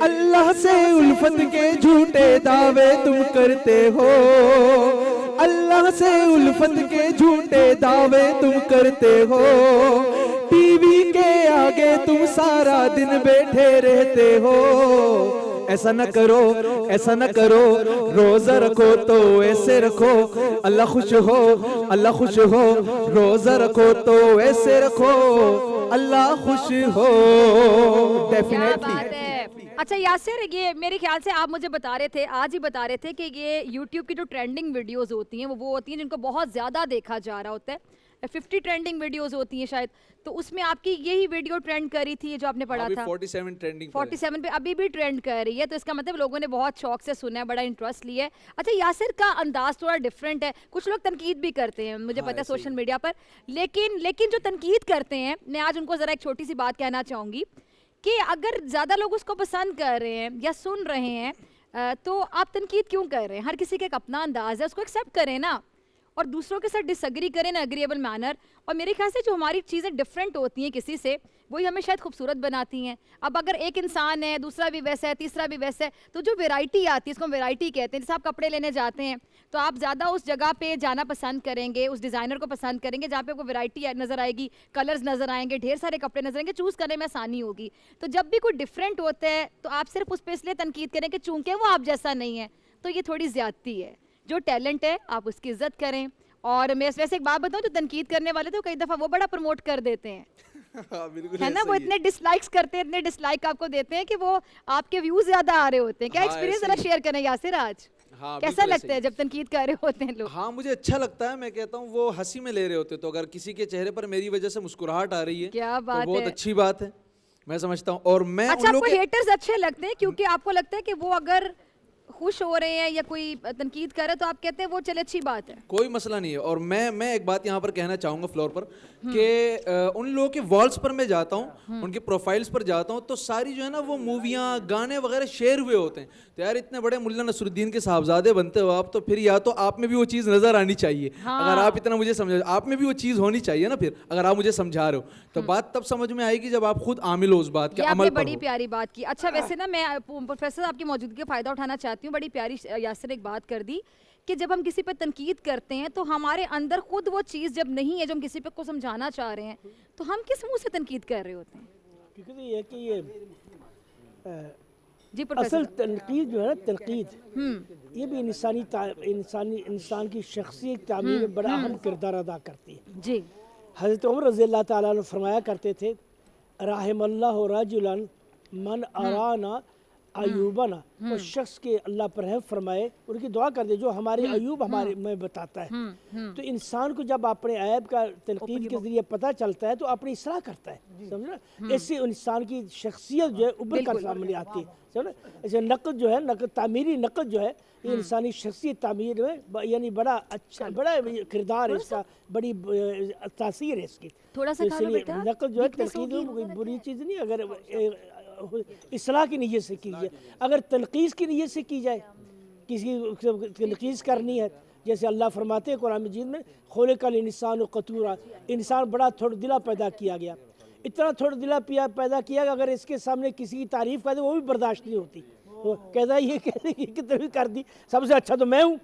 اللہ سے الفت کے جھوٹے دعوے تم کرتے ہو، اللہ سے الفت کے جھوٹے دعوے تم کرتے ہو. ٹی وی کے آگے تم سارا دن بیٹھے رہتے ہو. ایسا نہ کرو، ایسا نہ کرو، روزہ رکھو تو ایسے رکھو، اللہ خوش ہو، اللہ خوش ہو. روزہ رکھو تو ایسے رکھو، اللہ خوش ہو. ڈیفینیٹلی. اچھا یاسر، یہ میرے خیال سے آپ مجھے بتا رہے تھے، آج ہی بتا رہے تھے کہ یہ یوٹیوب کی جو ٹرینڈنگ ویڈیوز ہوتی ہیں وہ ہوتی ہیں جن کو بہت زیادہ دیکھا جا رہا ہوتا ہے. 50 ٹرینڈنگ ویڈیوز ہوتی ہیں شاید، تو اس میں آپ کی یہی ویڈیو ٹرینڈ کری تھی جو آپ نے پڑھا تھا. 47 ٹرینڈنگ 47 پہ ابھی بھی ٹرینڈ کر رہی ہے، تو اس کا مطلب لوگوں نے بہت شوق سے سنا ہے، بڑا انٹرسٹ لیا ہے. اچھا یاسر کا انداز تھوڑا ڈفرینٹ ہے، کچھ لوگ تنقید بھی کرتے ہیں مجھے پتا ہے سوشل میڈیا پر، لیکن جو تنقید کرتے ہیں میں آج ان کو ذرا ایک چھوٹی سی بات کہنا چاہوں گی کہ اگر زیادہ لوگ اس کو پسند کر رہے ہیں یا سن رہے ہیں تو آپ تنقید کیوں کر رہے ہیں؟ ہر کسی کا ایک اپنا انداز ہے، اس کو ایکسیپٹ کریں نا، اور دوسروں کے ساتھ ڈس ایگری کریں نا اگریبل مینر. اور میرے خیال سے جو ہماری چیزیں ڈفرینٹ ہوتی ہیں کسی سے، وہی ہمیں شاید خوبصورت بناتی ہیں. اب اگر ایک انسان ہے، دوسرا بھی ویسا ہے، تیسرا بھی ویسا ہے، تو جو ویرائٹی آتی ہے اس کو ہم ویرائٹی کہتے ہیں. جیسے آپ کپڑے لینے جاتے ہیں تو آپ زیادہ اس جگہ پہ جانا پسند کریں گے، اس ڈیزائنر کو پسند کریں گے جہاں پہ آپ کو ویرائٹی نظر آئے گی، کلرز نظر آئیں گے، ڈھیر سارے کپڑے نظر آئیں گے، چوز کرنے میں آسانی ہوگی. تو جب بھی کوئی ڈفرینٹ ہوتا ہے تو آپ صرف اس پہ اس لیے تنقید کریں کہ چونکہ وہ آپ جیسا نہیں ہے، تو یہ تھوڑی زیادتی ہے. جو ٹیلنٹ ہے آپ اس کی عزت کریں. اور میں ویسے ایک بات بتاؤں، جو تنقید کرنے والے تو کئی دفعہ وہ بڑا پروموٹ کر دیتے ہیں، ہے نا، وہ اتنے ڈس لائکس کرتے ہیں، اتنے ڈس لائک آپ کو دیتے ہیں کہ وہ آپ کے ویوز زیادہ آ رہے ہوتے ہیں. کیا ایکسپیرینس ذرا شیئر کریں یاسر آج؟ کیسا لگتا ہے جب تنقید کر رہے ہوتے ہیں لوگ؟ ہاں مجھے اچھا لگتا ہے، میں کہتا ہوں وہ ہنسی میں لے رہے ہوتے، تو اگر کسی کے چہرے پر میری وجہ سے مسکراہٹ آ رہی ہے کیا بات ہے، بہت اچھی بات ہے، میں سمجھتا ہوں. اور میں اچھا آپ کو ہیٹرز اچھے لگتے ہیں کیونکہ آپ کو لگتا ہے کہ وہ اگر خوش ہو رہے ہیں یا کوئی تنقید کر رہے تو آپ کہتے ہیں وہ چلے اچھی بات ہے، کوئی مسئلہ نہیں ہے. اور میں ایک بات یہاں پر کہنا چاہوں گا فلور پر کہ ان لوگوں کے والز پر میں جاتا ہوں، ان کے پروفائلز پر جاتا ہوں، تو ساری جو ہے نا وہ موویاں گانے وغیرہ شیئر ہوئے ہوتے ہیں. تو یار اتنے بڑے ملا نصر الدین کے صاحبزادے بنتے ہو آپ، تو پھر یا تو آپ میں بھی وہ چیز نظر آنی چاہیے. اگر آپ اتنا مجھے سمجھا، آپ میں بھی وہ چیز ہونی چاہیے نا. پھر اگر آپ مجھے سمجھا رہے ہو تو بات تب سمجھ میں آئے گی جب آپ خود عامل ہو اس بات کے، عمل پر ہو. بڑی پیاری بات کی. اچھا ویسے نا میں پروفیسر آپ کی موجودگی کا فائدہ اٹھانا چاہتی ہوں. بڑی پیاری یاسر ایک بات کر دی کہ جب ہم کسی پہ تنقید کرتے ہیں تو ہمارے اندر خود وہ چیز جب نہیں ہے جو ہم کسی پہ کو سمجھانا چاہ رہے ہیں، تو ہم کس منہ سے تنقید کر رہے ہوتے ہیں؟ کیونکہ یہ ہے کہ یہ جی اصل تنقید جو ہے نا، تنقید یہ بھی انسان کی شخصیت تعمیر میں بڑا اہم کردار ادا کرتی ہے. جی حضرت عمر رضی اللہ تعالیٰ عنہ فرمایا کرتے تھے، رحم اللہ رجلا من ارانا ایوبنا، اس شخص کے اللہ پر رحم فرمائے، ان کی دعا کر دے جو ہمارے ایوب ہمارے میں بتاتا ہے. تو انسان کو جب اپنے عیب کا تنقید کے ذریعے پتہ چلتا ہے تو اپنی اصلاح کرتا ہے، سمجھنا. اس سے انسان کی شخصیت جو ہے ابھر کر سامنے آتی ہے، سمجھنا. ایسے نقد جو ہے، نقد تعمیری نقد جو ہے، یہ انسانی شخصیت تعمیر میں یعنی بڑا اچھا، بڑا کردار ہے اس کا، بڑی تاثیر ہے اس کی. اس لیے نقد جو ہے تنقید کوئی بری چیز نہیں اگر اصلاح کی نیت سے کی جائے. اگر تنقید کی نیت سے کی جائے، کسی تنقید کرنی ہے، جیسے اللہ فرماتے ہیں قرآن مجید میں، خلق الانسان قطورا، انسان بڑا تھوڑا دلا پیدا کیا گیا. اتنا تھوڑا دلا پیدا کیا کہ اگر اس کے سامنے کسی کی تعریف کر دے وہ بھی برداشت نہیں ہوتی. کہتا ہے یہ کتنی کر دی، سب سے اچھا تو میں ہوں،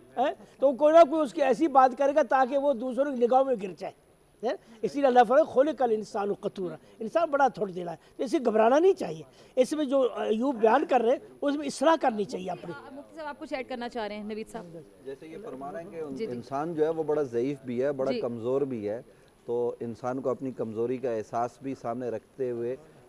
تو کوئی نہ کوئی اس کی ایسی بات کرے گا تاکہ وہ دوسروں کی نگاہوں میں گر جائے. اسی لیے اللہ فرماتا ہے خلق الانسان قطورا، انسان بڑا تھوڑا دلا ہے. تو اسے گھبرانا نہیں چاہیے. اس میں جو ایوب بیان کر رہے ہیں اس میں اصلاح کرنی چاہیے اپنی. مفتی صاحب آپ کچھ ایڈ کرنا چاہ رہے ہیں نوید صاحب؟ جیسے یہ فرما رہے ہیں کہ انسان جو ہے وہ بڑا ضعیف بھی ہے، بڑا کمزور بھی ہے، تو انسان کو اپنی کمزوری کا احساس بھی سامنے رکھتے ہوئے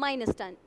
-10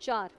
4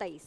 23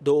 2।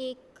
1।